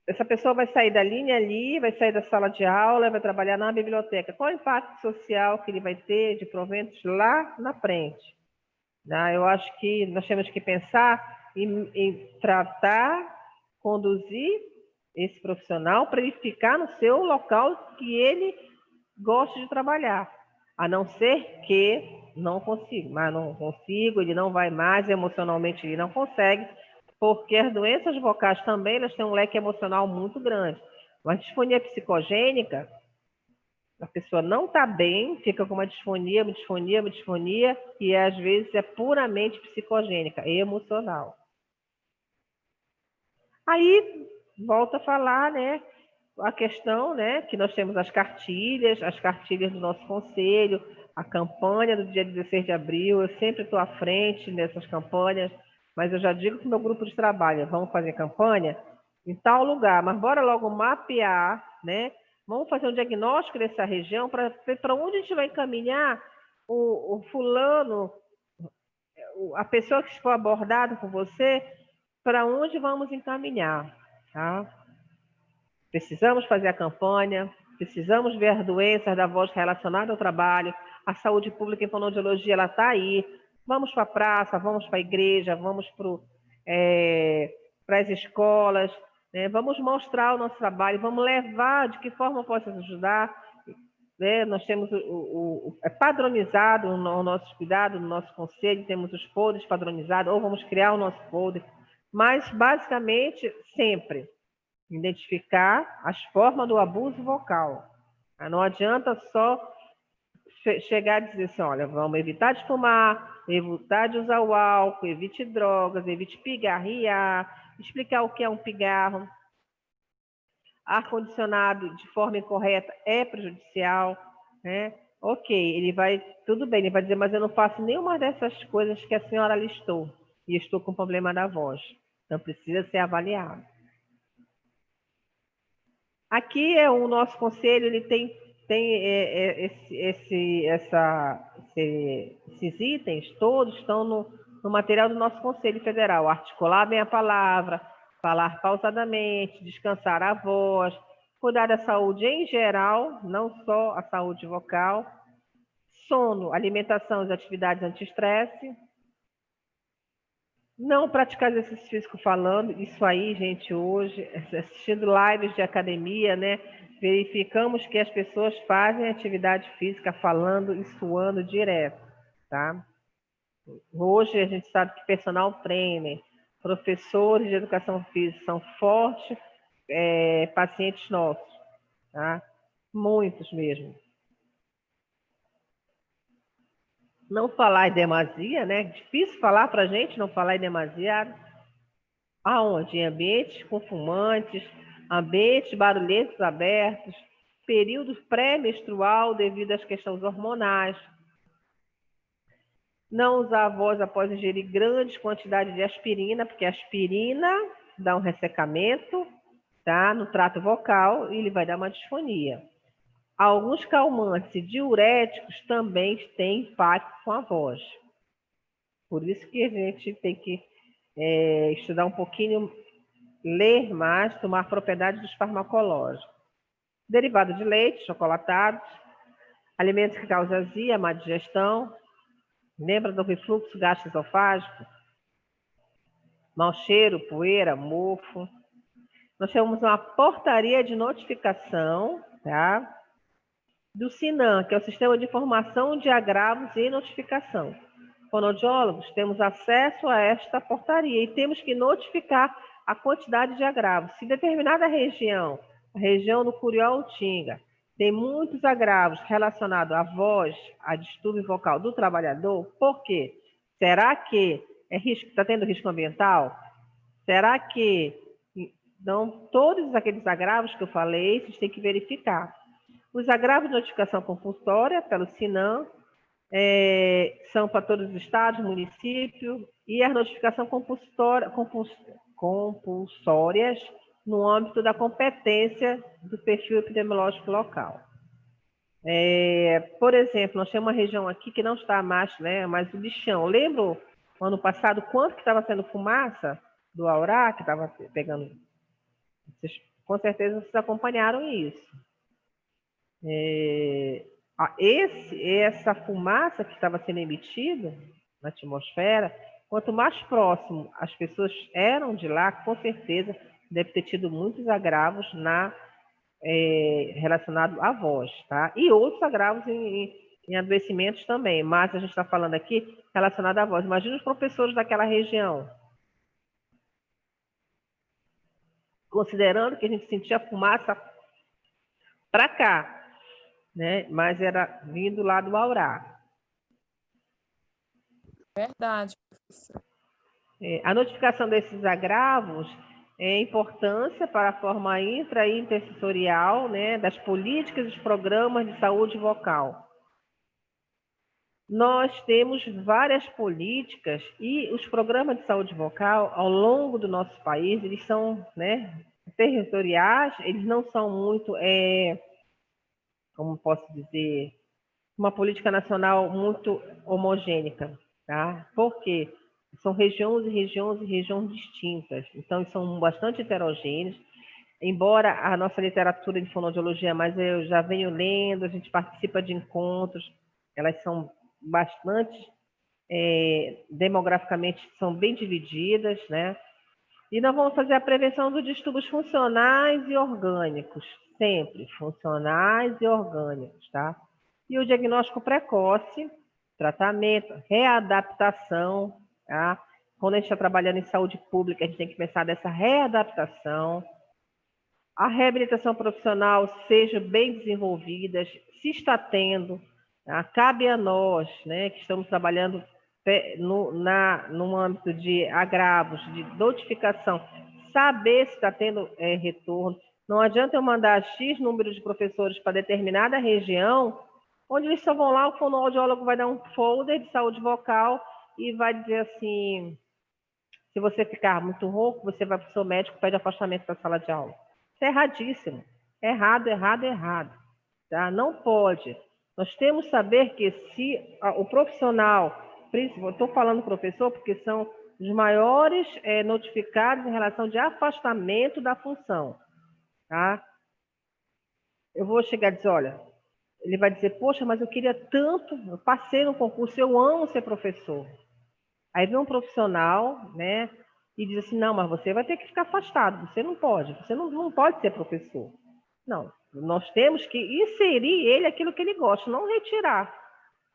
Essa pessoa vai sair da linha ali, vai sair da sala de aula, vai trabalhar na biblioteca. Qual o impacto social que ele vai ter de proventos lá na frente? Eu acho que nós temos que pensar em tratar, conduzir esse profissional para ele ficar no seu local que ele gosta de trabalhar. A não ser que não consigo, ele não vai mais, emocionalmente ele não consegue, porque as doenças vocais também elas têm um leque emocional muito grande. Uma disfonia psicogênica, a pessoa não está bem, fica com uma disfonia, e às vezes é puramente psicogênica, emocional. Aí, volta a falar, né, a questão, né, que nós temos as cartilhas do nosso conselho, a campanha do dia 16 de abril, eu sempre estou à frente nessas campanhas, mas eu já digo para o meu grupo de trabalho, vamos fazer campanha em tal lugar, mas bora logo mapear, né, vamos fazer um diagnóstico dessa região para onde a gente vai encaminhar o fulano, a pessoa que for abordada por você, para onde vamos encaminhar, tá? Precisamos fazer a campanha, precisamos ver as doenças da voz relacionadas ao trabalho, a saúde pública em fonoaudiologia, ela está aí. Vamos para a praça, vamos para a igreja, vamos para as escolas, né? Vamos mostrar o nosso trabalho, vamos levar de que forma eu posso ajudar. Né? Nós temos é padronizado o nosso cuidado, no nosso conselho, temos os folders padronizados, ou vamos criar o nosso folder, mas basicamente sempre identificar as formas do abuso vocal. Não adianta só chegar e dizer assim, olha, vamos evitar de fumar, evitar de usar o álcool, evite drogas, evite pigarrear, explicar o que é um pigarro. Ar-condicionado de forma incorreta é prejudicial, né? Ok, ele vai, tudo bem, ele vai dizer, mas eu não faço nenhuma dessas coisas que a senhora listou e estou com problema da voz. Então precisa ser avaliado. Aqui é o nosso conselho, ele tem esses itens, todos estão no material do nosso Conselho Federal. Articular bem a palavra, falar pausadamente, descansar a voz, cuidar da saúde em geral, não só a saúde vocal, sono, alimentação e atividades anti-estresse. Não praticar exercício físico falando, isso aí, gente, hoje, assistindo lives de academia, né, verificamos que as pessoas fazem atividade física falando e suando direto, tá? Hoje a gente sabe que personal trainer, professores de educação física são fortes pacientes nossos, tá? Muitos mesmo. Não falar em demasia, né? Difícil falar para a gente não falar em demasia. Aonde? Em ambientes com fumantes, ambientes barulhentos abertos, período pré-menstrual devido às questões hormonais. Não usar a voz após ingerir grandes quantidades de aspirina, porque a aspirina dá um ressecamento, tá? No trato vocal e ele vai dar uma disfonia. Alguns calmantes e diuréticos também têm impacto com a voz. Por isso que a gente tem que estudar um pouquinho, ler mais, tomar propriedade dos farmacológicos. Derivado de leite, chocolatados, alimentos que causam azia, má digestão. Lembra do refluxo gastroesofágico? Mau cheiro, poeira, mofo. Nós temos uma portaria de notificação, tá? Do SINAM, que é o Sistema de Informação de Agravos e Notificação. Fonoaudiólogos temos acesso a esta portaria e temos que notificar a quantidade de agravos. Se determinada região, a região do Curió-Utinga, tem muitos agravos relacionados à voz, a distúrbio vocal do trabalhador, por quê? Será que está tendo risco ambiental? Será que não todos aqueles agravos que eu falei, vocês têm que verificar. Os agravos de notificação compulsória pelo SINAM são para todos os estados, municípios, e as notificações compulsórias no âmbito da competência do perfil epidemiológico local. Por exemplo, nós temos uma região aqui que não está mais, né, mas o lixão. Lembram, ano passado, quanto que estava sendo fumaça do Aurá, que estava pegando? Vocês, com certeza vocês acompanharam isso. Essa fumaça que estava sendo emitida na atmosfera, quanto mais próximo as pessoas eram de lá, com certeza deve ter tido muitos agravos relacionados à voz, tá? E outros agravos em adoecimentos também, mas a gente está falando aqui relacionado à voz. Imagina os professores daquela região, considerando que a gente sentia fumaça para cá, né? Mas era vindo lá do Aurá. Verdade, professor. A notificação desses agravos é importância para a forma intra e intersensorial, né, das políticas e dos programas de saúde vocal. Nós temos várias políticas e os programas de saúde vocal ao longo do nosso país, eles são, né, territoriais, eles não são muito, como posso dizer, uma política nacional muito homogênea, tá? Por quê? São regiões e regiões e regiões distintas, então são bastante heterogêneas. Embora a nossa literatura de fonoaudiologia, mas eu já venho lendo, a gente participa de encontros, elas são bastante, demograficamente, são bem divididas, né? E nós vamos fazer a prevenção dos distúrbios funcionais e orgânicos, sempre, funcionais e orgânicos, tá? E o diagnóstico precoce, tratamento, readaptação, tá? Quando a gente está trabalhando em saúde pública, a gente tem que pensar nessa readaptação. A reabilitação profissional seja bem desenvolvida, se está tendo, cabe a nós, né, que estamos trabalhando no âmbito de agravos, de notificação, saber se está tendo retorno. Não adianta eu mandar X número de professores para determinada região, onde eles só vão lá, o fonoaudiólogo vai dar um folder de saúde vocal e vai dizer assim, se você ficar muito rouco, você vai para o seu médico, pede afastamento da sala de aula. Isso é erradíssimo. Errado, errado, errado. Tá? Não pode. Nós temos que saber que se o profissional, estou falando professor porque são os maiores notificados em relação de afastamento da função. Tá? Eu vou chegar e dizer, olha, ele vai dizer, poxa, mas eu queria tanto, eu passei no concurso, eu amo ser professor. Aí vem um profissional, né, e diz assim, não, mas você vai ter que ficar afastado, você não pode ser professor. Não, nós temos que inserir ele aquilo que ele gosta, não retirar.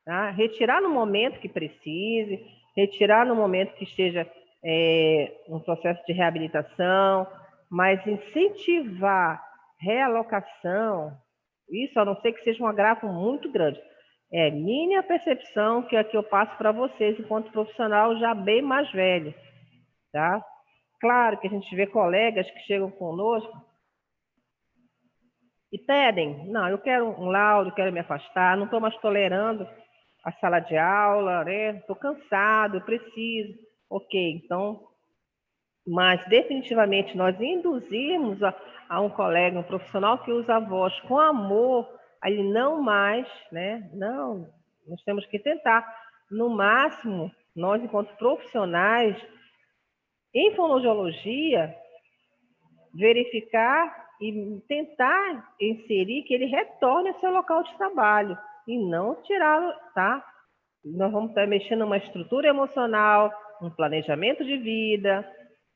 Tá? Retirar no momento que precise, retirar no momento que esteja um processo de reabilitação, mas incentivar realocação, isso a não ser que seja um agravo muito grande. É minha percepção que aqui eu passo para vocês, enquanto profissional já bem mais velho, tá? Claro que a gente vê colegas que chegam conosco e pedem, não, eu quero um laudo, quero me afastar, não estou mais tolerando a sala de aula, né? Estou cansado, eu preciso. Ok, então, mas definitivamente nós induzimos a um colega, um profissional que usa a voz com amor, a ele não mais, né? Não, nós temos que tentar, no máximo, nós enquanto profissionais, em fonoaudiologia, verificar e tentar inserir que ele retorne ao seu local de trabalho e não tirá-lo, tá? Nós vamos estar mexendo numa estrutura emocional, um planejamento de vida,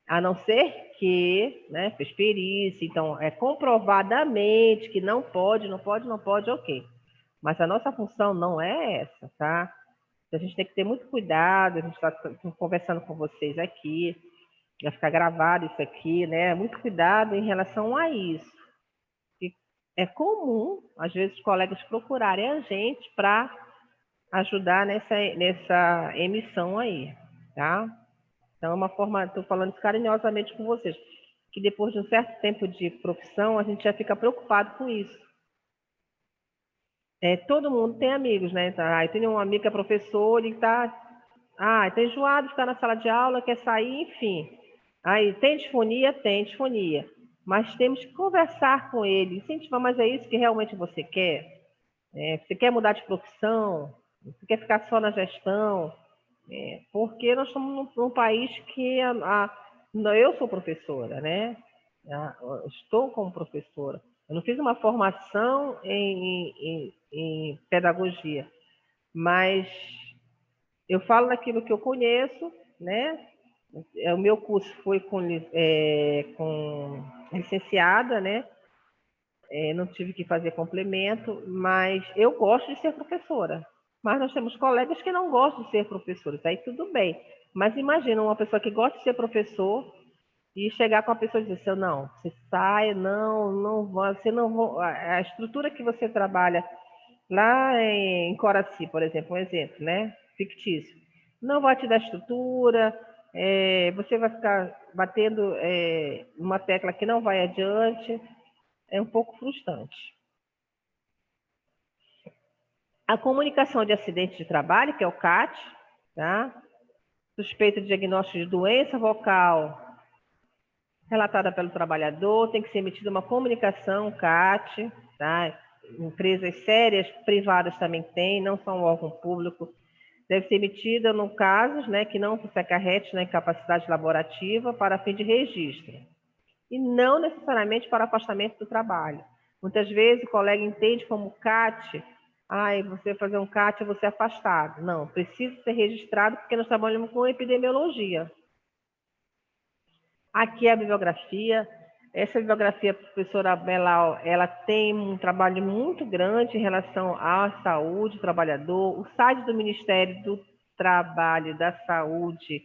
a não ser que, né, fez perícia, então é comprovadamente que não pode, ok. Mas a nossa função não é essa, tá? A gente tem que ter muito cuidado, a gente está conversando com vocês aqui, vai ficar gravado isso aqui, né? Muito cuidado em relação a isso. E é comum, às vezes, os colegas procurarem a gente para ajudar nessa emissão aí, tá? Então, é uma forma, estou falando isso carinhosamente com vocês, que depois de um certo tempo de profissão, a gente já fica preocupado com isso. Todo mundo tem amigos, né? Então, eu tenho um amigo que é professor e está enjoado de ficar na sala de aula, quer sair, enfim. Aí, tem disfonia? Tem disfonia. Mas temos que conversar com ele, incentivar, mas é isso que realmente você quer? Você quer mudar de profissão? Você quer ficar só na gestão? Porque nós estamos num país que eu sou professora, né? Estou como professora. Eu não fiz uma formação em pedagogia, mas eu falo daquilo que eu conheço, né? O meu curso foi com licenciada, né? Não tive que fazer complemento, mas eu gosto de ser professora. Mas nós temos colegas que não gostam de ser professores, aí tudo bem. Mas imagina uma pessoa que gosta de ser professor e chegar com a pessoa e dizer assim, não, você sai, você não vai. A estrutura que você trabalha lá em Coraci, por exemplo, um exemplo, né? Fictício. Não vai te dar estrutura, você vai ficar batendo uma tecla que não vai adiante, é um pouco frustrante. A comunicação de acidente de trabalho, que é o CAT, tá? Suspeita de diagnóstico de doença vocal relatada pelo trabalhador, tem que ser emitida uma comunicação CAT, tá? empresas sérias, privadas também têm, não são um órgão público. Deve ser emitida no casos, né, que não se acarrete na incapacidade laborativa para fim de registro. E não necessariamente para afastamento do trabalho. Muitas vezes o colega entende como CAT, você fazer um CAT, você é afastado. Não, precisa ser registrado porque nós trabalhamos com epidemiologia. Aqui é a bibliografia. Essa bibliografia, professora Belal, ela tem um trabalho muito grande em relação à saúde do trabalhador. O site do Ministério do Trabalho e da Saúde,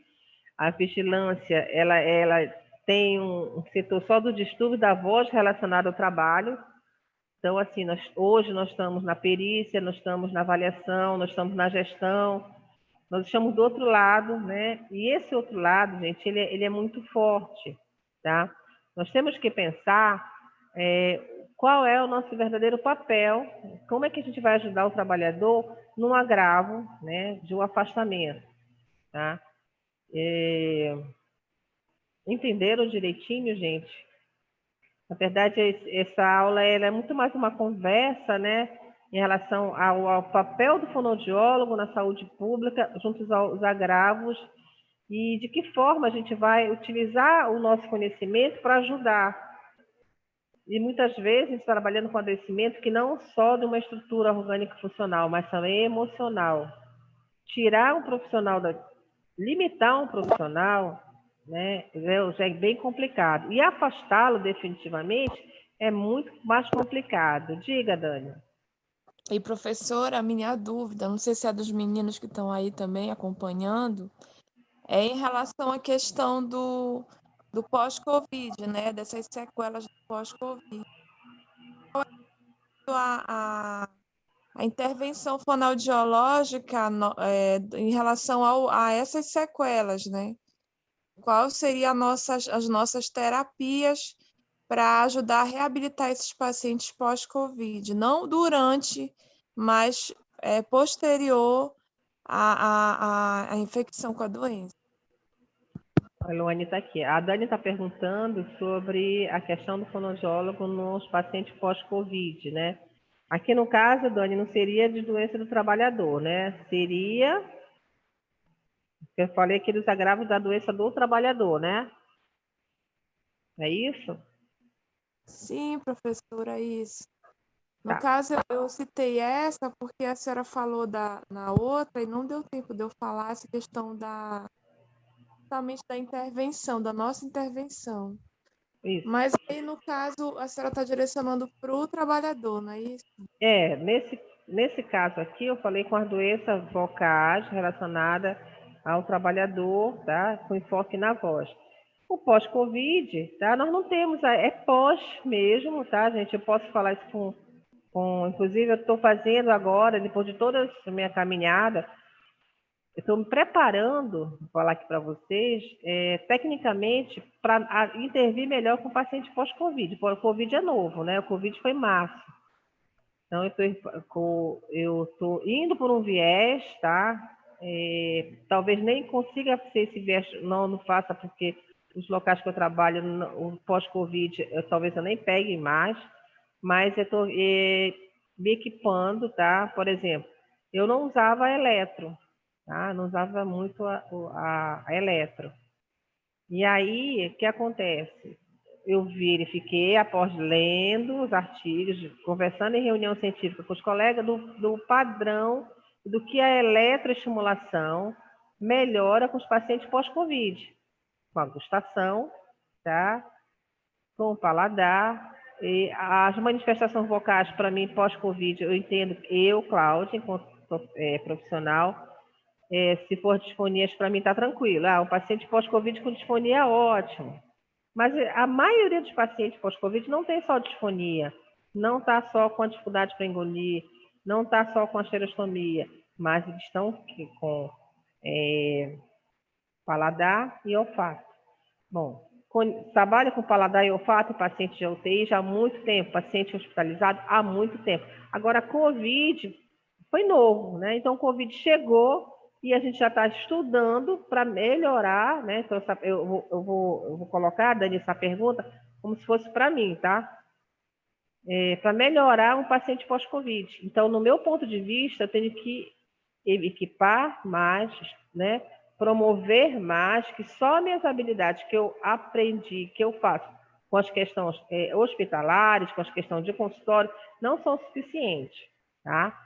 a vigilância, ela tem um setor só do distúrbio da voz relacionado ao trabalho. Então, assim, hoje nós estamos na perícia, nós estamos na avaliação, nós estamos na gestão, nós estamos do outro lado, né? E esse outro lado, gente, ele é muito forte, tá? Nós temos que pensar qual é o nosso verdadeiro papel, como é que a gente vai ajudar o trabalhador num agravo, né, de um afastamento, tá? Entenderam direitinho, gente? Na verdade, essa aula ela é muito mais uma conversa, né, em relação ao papel do fonoaudiólogo na saúde pública, junto aos agravos, e de que forma a gente vai utilizar o nosso conhecimento para ajudar. E muitas vezes a gente está trabalhando com adoecimento que não só de uma estrutura orgânica funcional, mas também emocional. Tirar um profissional, limitar um profissional, né, já é bem complicado. E afastá-lo definitivamente é muito mais complicado. Diga, Dani. E, professora, a minha dúvida, não sei se é dos meninos que estão aí também acompanhando, é em relação à questão do pós-Covid, né? Dessas sequelas do pós-Covid. A intervenção fonoaudiológica em relação a essas sequelas, né? Qual seria as nossas terapias para ajudar a reabilitar esses pacientes pós-Covid? Não durante, mas posterior à infecção com a doença. A Luane está aqui. A Dani está perguntando sobre a questão do fonoaudiólogo nos pacientes pós-Covid, né? Aqui no caso, Dani, não seria de doença do trabalhador, né? Seria, eu falei aqui dos agravos da doença do trabalhador, né? É isso? Sim, professora, é isso. No Tá. caso, eu citei essa porque a senhora falou na outra e não deu tempo de eu falar essa questão justamente da intervenção, da nossa intervenção. Isso. Mas aí, no caso, a senhora está direcionando para o trabalhador, não é isso? Nesse caso aqui, eu falei com as doenças vocais relacionadas ao trabalhador, tá? Com enfoque na voz. O pós-Covid, tá? Nós não temos, é pós mesmo, tá, gente? Eu posso falar isso inclusive, eu estou fazendo agora, depois de toda a minha caminhada, eu estou me preparando, vou falar aqui para vocês, tecnicamente, para intervir melhor com o paciente pós-Covid. O Covid é novo, né? O Covid foi em março. Então, eu estou indo por um viés, tá? Talvez nem consiga ser esse viés, não faça, porque os locais que eu trabalho, o pós-Covid, talvez eu nem pegue mais, mas eu estou me equipando, tá? Por exemplo, eu não usava eletro, tá? Não usava muito a eletro. E aí, o que acontece? Eu verifiquei, após lendo os artigos, conversando em reunião científica com os colegas, do padrão do que a eletroestimulação melhora com os pacientes pós-Covid, com a gustação, tá? Com o paladar. E as manifestações vocais, para mim, pós-Covid, eu entendo, Cláudia, enquanto profissional, se for disfonia, para mim está tranquilo. O paciente pós-Covid com disfonia é ótimo. Mas a maioria dos pacientes pós-Covid não tem só disfonia, não está só com a dificuldade para engolir, não está só com a xerostomia, mas eles estão com paladar e olfato. Bom, trabalho com paladar e olfato em paciente de UTI já há muito tempo, paciente hospitalizado há muito tempo. Agora, a Covid foi novo, né? Então, a Covid chegou e a gente já está estudando para melhorar, né? Então, eu vou colocar, Dani, essa pergunta como se fosse para mim, tá? para melhorar um paciente pós-Covid. Então, no meu ponto de vista, eu tenho que equipar mais, né? Promover mais, que só minhas habilidades que eu aprendi, que eu faço com as questões hospitalares, com as questões de consultório, não são suficientes, tá?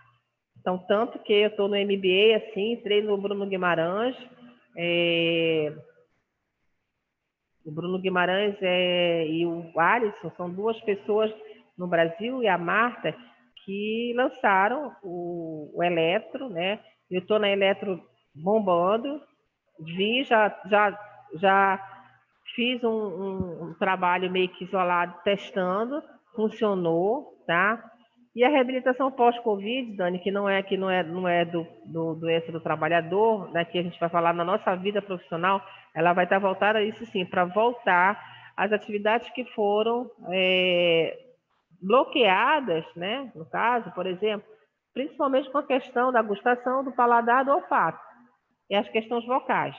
Então, tanto que eu estou no MBA, assim, entrei no Bruno Guimarães, o Bruno Guimarães e o Alisson são duas pessoas no Brasil, e a Marta, que lançaram o Eletro, né? Eu estou na Eletro bombando, já fiz um trabalho meio que isolado, testando, funcionou, tá? E a reabilitação pós-Covid, Dani, que não é do doença do trabalhador, né, que a gente vai falar na nossa vida profissional, ela vai estar voltada a isso sim, para voltar às atividades que foram bloqueadas, né, no caso, por exemplo, principalmente com a questão da gustação, do paladar, do olfato, e as questões vocais.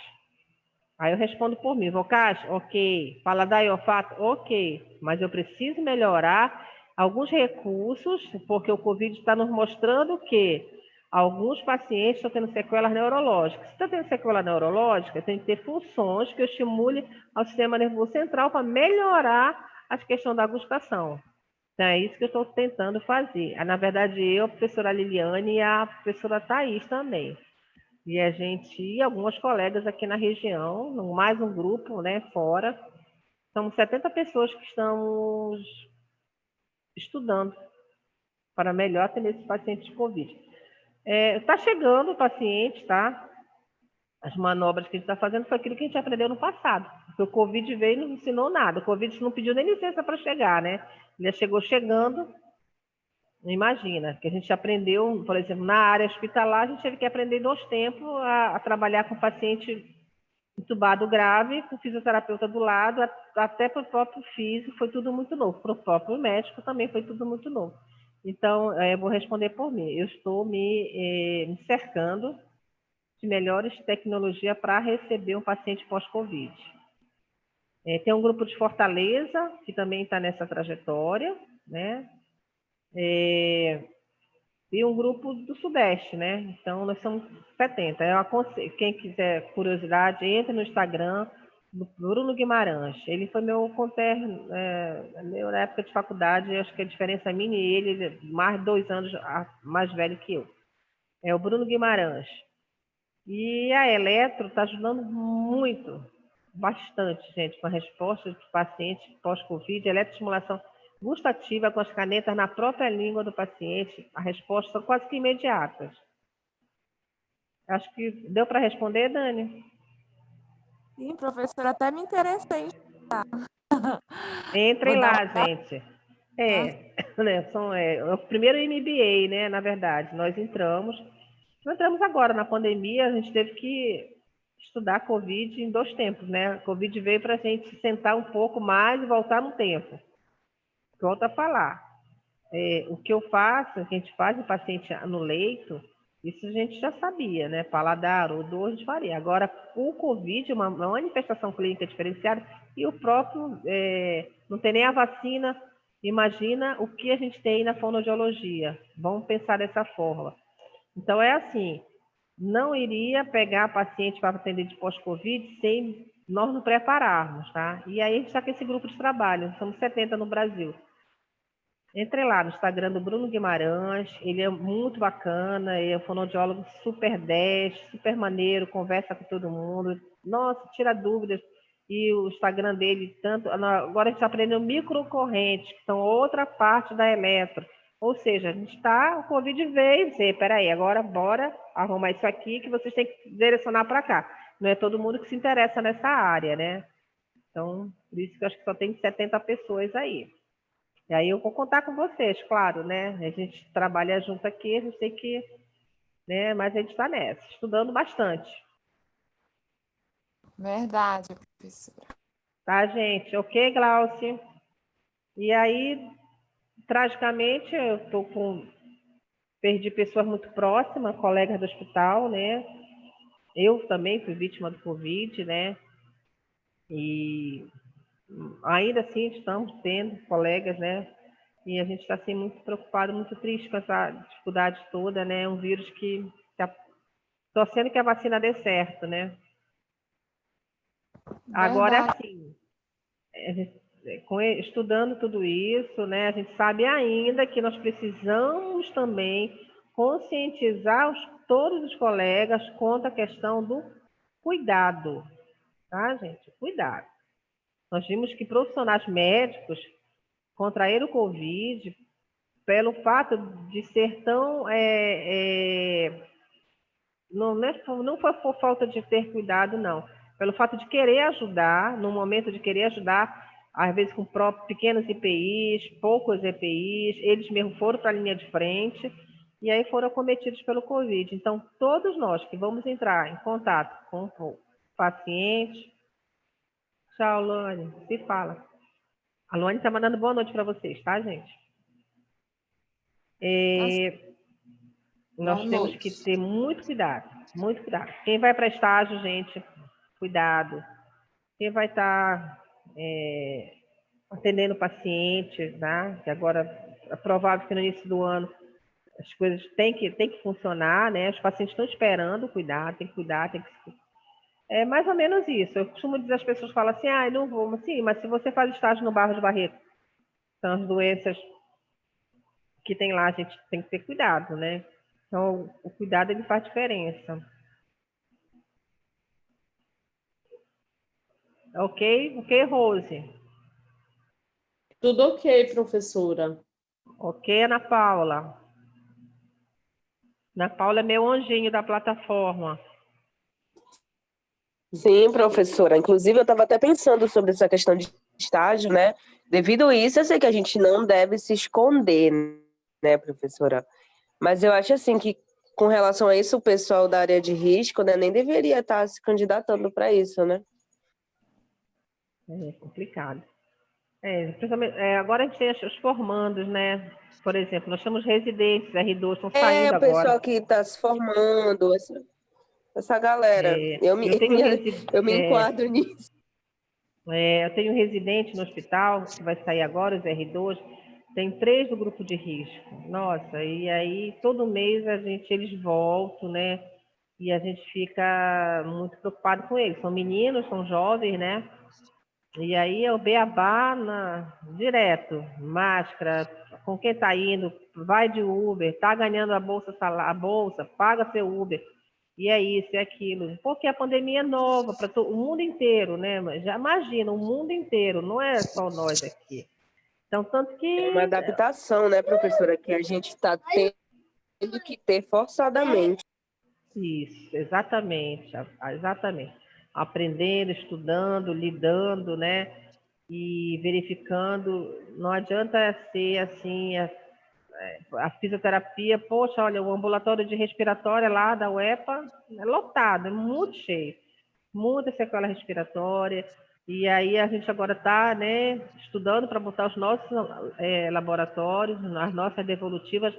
Aí eu respondo por mim, vocais, ok, paladar e olfato, ok, mas eu preciso melhorar alguns recursos, porque o Covid está nos mostrando que alguns pacientes estão tendo sequelas neurológicas. Se está tendo sequela neurológica, tem que ter funções que estimule ao sistema nervoso central para melhorar as questões da gustação. Então, é isso que eu estou tentando fazer. Na verdade, eu, a professora Liliane e a professora Thais também. E a gente, e algumas colegas aqui na região, mais um grupo, né, fora. Somos 70 pessoas que estamos estudando para melhor atender esses pacientes de Covid. Está chegando o paciente, tá? As manobras que a gente está fazendo foi aquilo que a gente aprendeu no passado. Porque o Covid veio e não ensinou nada. O Covid não pediu nem licença para chegar, né? Ele chegou chegando. Imagina, que a gente aprendeu, por exemplo, na área hospitalar, a gente teve que aprender 2 tempos a trabalhar com paciente entubado grave, com fisioterapeuta do lado, até para o próprio físico foi tudo muito novo. Para o próprio médico também foi tudo muito novo. Então, eu vou responder por mim. Eu estou me cercando de melhores tecnologias para receber um paciente pós-Covid. Tem um grupo de Fortaleza, que também está nessa trajetória, né? E um grupo do Sudeste, né? Então, nós somos 70. Eu aconselho, quem quiser curiosidade, entre no Instagram do Bruno Guimarães. Ele foi meu conterrâneo, na época de faculdade, acho que a diferença minha e ele é mais de 2 anos mais velho que eu. É o Bruno Guimarães. E a Eletro está ajudando muito, bastante, gente, com a resposta dos pacientes pós-Covid, eletroestimulação gustativa com as canetas na própria língua do paciente, a resposta são quase que imediatas. Acho que deu para responder, Dani? Sim, professora, até me interessei. Entrem Vou dar lá, uma gente. É o primeiro MBA, né? Na verdade, nós entramos agora na pandemia, a gente teve que estudar Covid em 2 tempos, né? A Covid veio para a gente sentar um pouco mais e voltar no tempo. Volto a falar. O que eu faço, o que a gente faz o paciente no leito, isso a gente já sabia, né? Paladar, odor, a gente faria. Agora, o Covid, uma manifestação clínica diferenciada, e o próprio, não tem nem a vacina, imagina o que a gente tem na fonoaudiologia. Vamos pensar dessa forma. Então, é assim, não iria pegar paciente para atender de pós-Covid sem nós nos prepararmos, tá? E aí a gente está com esse grupo de trabalho, somos 70 no Brasil. Entre lá no Instagram do Bruno Guimarães, ele é muito bacana, ele é um fonoaudiólogo super 10, super maneiro, conversa com todo mundo, nossa, tira dúvidas. E o Instagram dele, agora a gente está aprendendo microcorrentes, que são outra parte da eletro. Ou seja, o Covid veio e disse, peraí, agora bora arrumar isso aqui que vocês têm que direcionar para cá. Não é todo mundo que se interessa nessa área, né? Então, por isso que eu acho que só tem 70 pessoas aí. E aí eu vou contar com vocês, claro, né? A gente trabalha junto aqui, a gente tem que, né? Mas a gente está nessa, estudando bastante. verdade, professora. Tá, gente? Ok, Glauci? E aí, tragicamente, perdi pessoas muito próximas, colegas do hospital, né? Eu também fui vítima do Covid, né? E ainda assim estamos tendo colegas, né? E a gente está assim, muito preocupado, muito triste com essa dificuldade toda, né? É um vírus que está torcendo que a vacina dê certo, né? Agora, Verdade. assim, estudando tudo isso, né, a gente sabe ainda que nós precisamos também conscientizar todos os colegas quanto à questão do cuidado, tá, gente? Cuidado. Nós vimos que profissionais médicos contraíram o Covid pelo fato de ser tão não foi por falta de ter cuidado, não. Pelo fato de querer ajudar, no momento de querer ajudar, às vezes com pequenos EPIs, poucos EPIs, eles mesmos foram para a linha de frente e aí foram acometidos pelo Covid. Então, todos nós que vamos entrar em contato com o paciente... Tchau, Luane. Se fala. A Luane está mandando boa noite para vocês, tá, gente? Nós Boa temos que noite. ter muito cuidado, muito cuidado. Quem vai para estágio, gente, cuidado. Quem vai estar atendendo pacientes, né? Que agora é provável que no início do ano as coisas têm que funcionar, né? Os pacientes estão esperando cuidar, tem que cuidar, tem que... É mais ou menos isso. Eu costumo dizer, as pessoas falam assim, não vou, mas sim, mas se você faz estágio no Barros Barreto, são as doenças que tem lá, a gente tem que ter cuidado, né? Então, o cuidado, ele faz diferença. Ok? Ok, Rose? Tudo ok, professora. Ok, Ana Paula? Ana Paula é meu anjinho da plataforma. Sim, professora. Inclusive, eu estava até pensando sobre essa questão de estágio, né? Devido a isso, eu sei que a gente não deve se esconder, né, professora? Mas eu acho assim que, com relação a isso, o pessoal da área de risco, né, nem deveria estar se candidatando para isso, né? É complicado. Principalmente, agora a gente tem os formandos, né? Por exemplo, nós temos residentes, R2, estão É, saindo o agora. pessoal que está se formando, essa galera. Eu tenho, Eu me enquadro nisso. eu tenho um residente no hospital, que vai sair agora, os R2, tem 3 do grupo de risco. Nossa, e aí todo mês eles voltam, né? E a gente fica muito preocupado com eles. São meninos, são jovens, né? E aí é o beabá direto, máscara, com quem está indo, vai de Uber, está ganhando a bolsa, paga seu Uber. E é isso, é aquilo. Porque a pandemia é nova para o mundo inteiro, né? Já imagina, o mundo inteiro, não é só nós aqui. Então, tanto É uma que... adaptação, né, professora, que a gente está tendo que ter forçadamente. Isso, exatamente, exatamente. Aprendendo, estudando, lidando, né? E verificando. Não adianta ser assim, a fisioterapia, poxa, olha, o ambulatório de respiratória lá da UEPA é lotado, é muito cheio, muita sequela respiratória, e aí a gente agora está, né, estudando para botar os nossos laboratórios, as nossas devolutivas,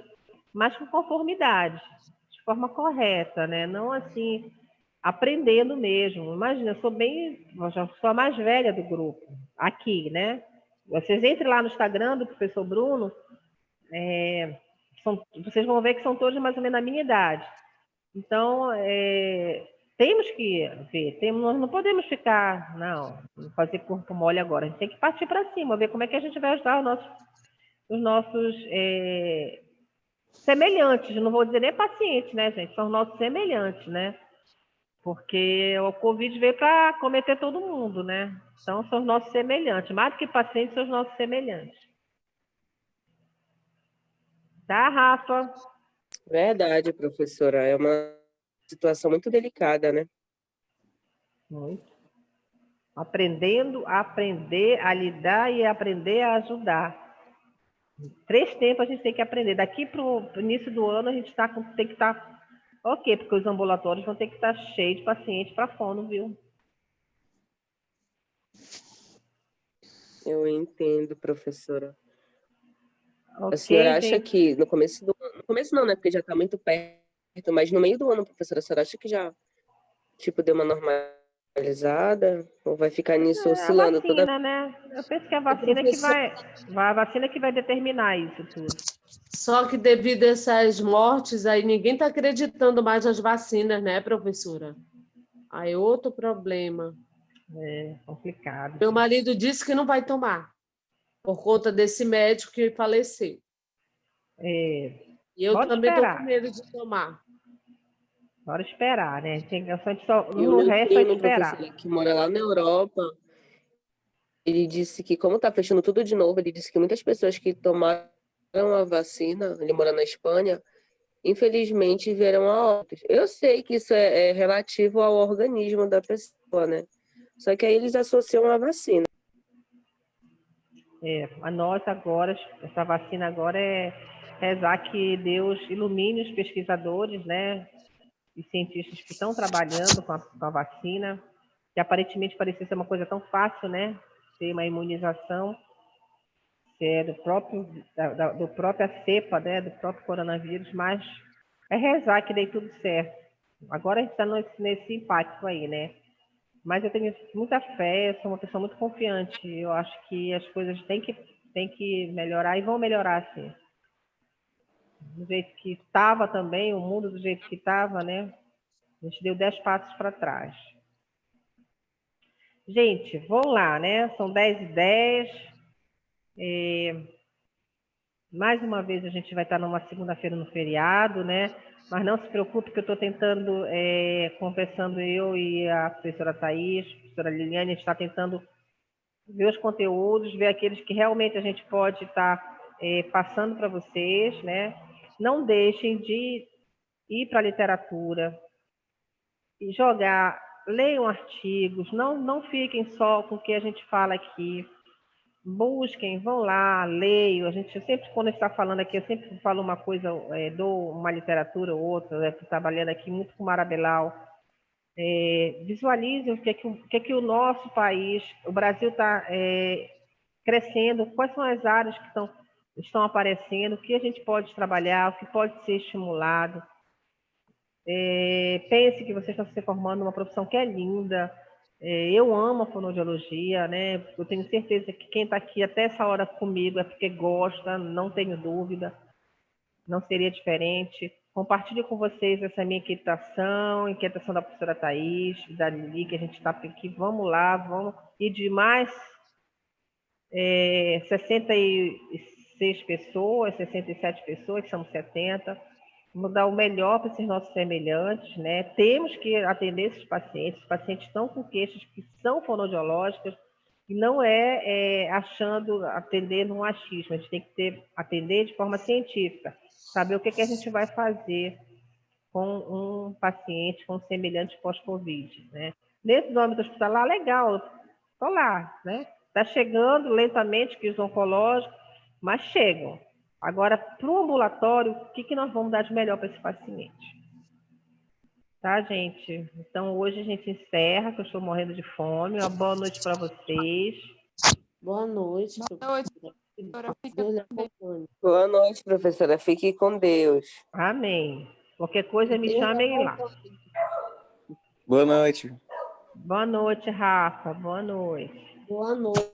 mas com conformidade, de forma correta, né, não assim, aprendendo mesmo. Imagina, eu já sou a mais velha do grupo, aqui, né, vocês entrem lá no Instagram do professor Bruno, vocês vão ver que são todos mais ou menos da minha idade. Então, temos que ver, nós não podemos ficar, não fazer corpo mole agora. A gente tem que partir para cima, ver como é que a gente vai ajudar os nossos semelhantes. Não vou dizer nem pacientes, né, gente? São os nossos semelhantes, né? Porque o Covid veio para cometer todo mundo, né? Então, são os nossos semelhantes. Mais do que pacientes, são os nossos semelhantes. Tá, Rafa? Verdade, professora. É uma situação muito delicada, né? Muito. Aprender a lidar e aprender a ajudar. 3 tempos a gente tem que aprender. Daqui para o início do ano a gente tem que estar ok, porque os ambulatórios vão ter que estar cheios de pacientes para fono, viu? Eu entendo, professora. A Ok, senhora acha gente. que no começo do ano... No começo não, né? Porque já está muito perto, mas no meio do ano, professora, a senhora acha que já, tipo, deu uma normalização? Realizada? Ou vai ficar nisso É a oscilando toda vacina, né? Eu penso que a vacina que a vacina que vai determinar isso tudo. Só que devido a essas mortes, aí ninguém está acreditando mais nas vacinas, né, professora? Aí outro problema. É complicado. Meu marido disse que não vai tomar, por conta desse médico que faleceu. É, E eu pode também estou com esperar. medo de tomar. Bora esperar, né? A gente só, E o não meu resta primo, esperar. professor, que mora lá na Europa, ele disse que, como está fechando tudo de novo, ele disse que muitas pessoas que tomaram a vacina, ele mora na Espanha, infelizmente vieram a óbito. Eu sei que isso é relativo ao organismo da pessoa, né? Só que aí eles associam a vacina. A nós agora, essa vacina agora é rezar que Deus ilumine os pesquisadores, né? E cientistas que estão trabalhando com a vacina, que aparentemente parecia ser uma coisa tão fácil, né? Ter uma imunização, que é do própria cepa, né? Do próprio coronavírus, mas é rezar que dê tudo certo. Agora a gente está nesse impacto aí, né? Mas eu tenho muita fé, eu sou uma pessoa muito confiante. Eu acho que as coisas têm que melhorar e vão melhorar, sim. Do jeito que estava também, o mundo do jeito que estava, né? A gente deu 10 passos para trás. Gente, vamos lá, né? São 10h10. Mais uma vez a gente vai estar numa segunda-feira no feriado, né? Mas não se preocupe que eu estou tentando, conversando eu e a professora Thais, a professora Liliane, a gente está tentando ver os conteúdos, ver aqueles que realmente a gente pode estar passando para vocês, né? Não deixem de ir para a literatura e jogar, leiam artigos, não fiquem só com o que a gente fala aqui. Busquem, vão lá, leiam. Eu sempre, quando está falando aqui, eu sempre falo uma coisa, dou uma literatura ou outra, né? Estou trabalhando aqui muito com Marabelau. Visualizem o que é que o nosso país, o Brasil está crescendo, quais são as áreas que estão aparecendo, o que a gente pode trabalhar, o que pode ser estimulado. Pense que vocês estão se formando numa profissão que é linda. Eu amo a fonoaudiologia, né? Eu tenho certeza que quem está aqui até essa hora comigo é porque gosta, não tenho dúvida, não seria diferente. Compartilho com vocês essa minha inquietação da professora Thais, da Lili, que a gente está aqui. Vamos lá, vamos. E de mais 66 pessoas, 67 pessoas, somos 70. Vamos dar o melhor para esses nossos semelhantes, né? Temos que atender esses pacientes. Os pacientes estão com queixas que são fonoaudiológicas e não achando, atender no achismo. A gente tem que atender de forma científica, saber o que a gente vai fazer com um paciente com semelhante pós-Covid, né? Nesse âmbito hospitalar, legal, estou lá, né? Está chegando lentamente, que os oncológicos, mas chegam. Agora, para o ambulatório, o que nós vamos dar de melhor para esse paciente? Tá, gente? Então, hoje a gente encerra, que eu estou morrendo de fome. Uma boa noite para vocês. Boa noite, Boa noite, professora. professora. Fica Deus lhe com Deus. acompanhe. Boa noite, professora. Fique com Deus. Amém. Qualquer coisa, me Deus lhe chamem lá. acompanhe. Boa noite. Boa noite, Rafa. Boa noite. Boa noite.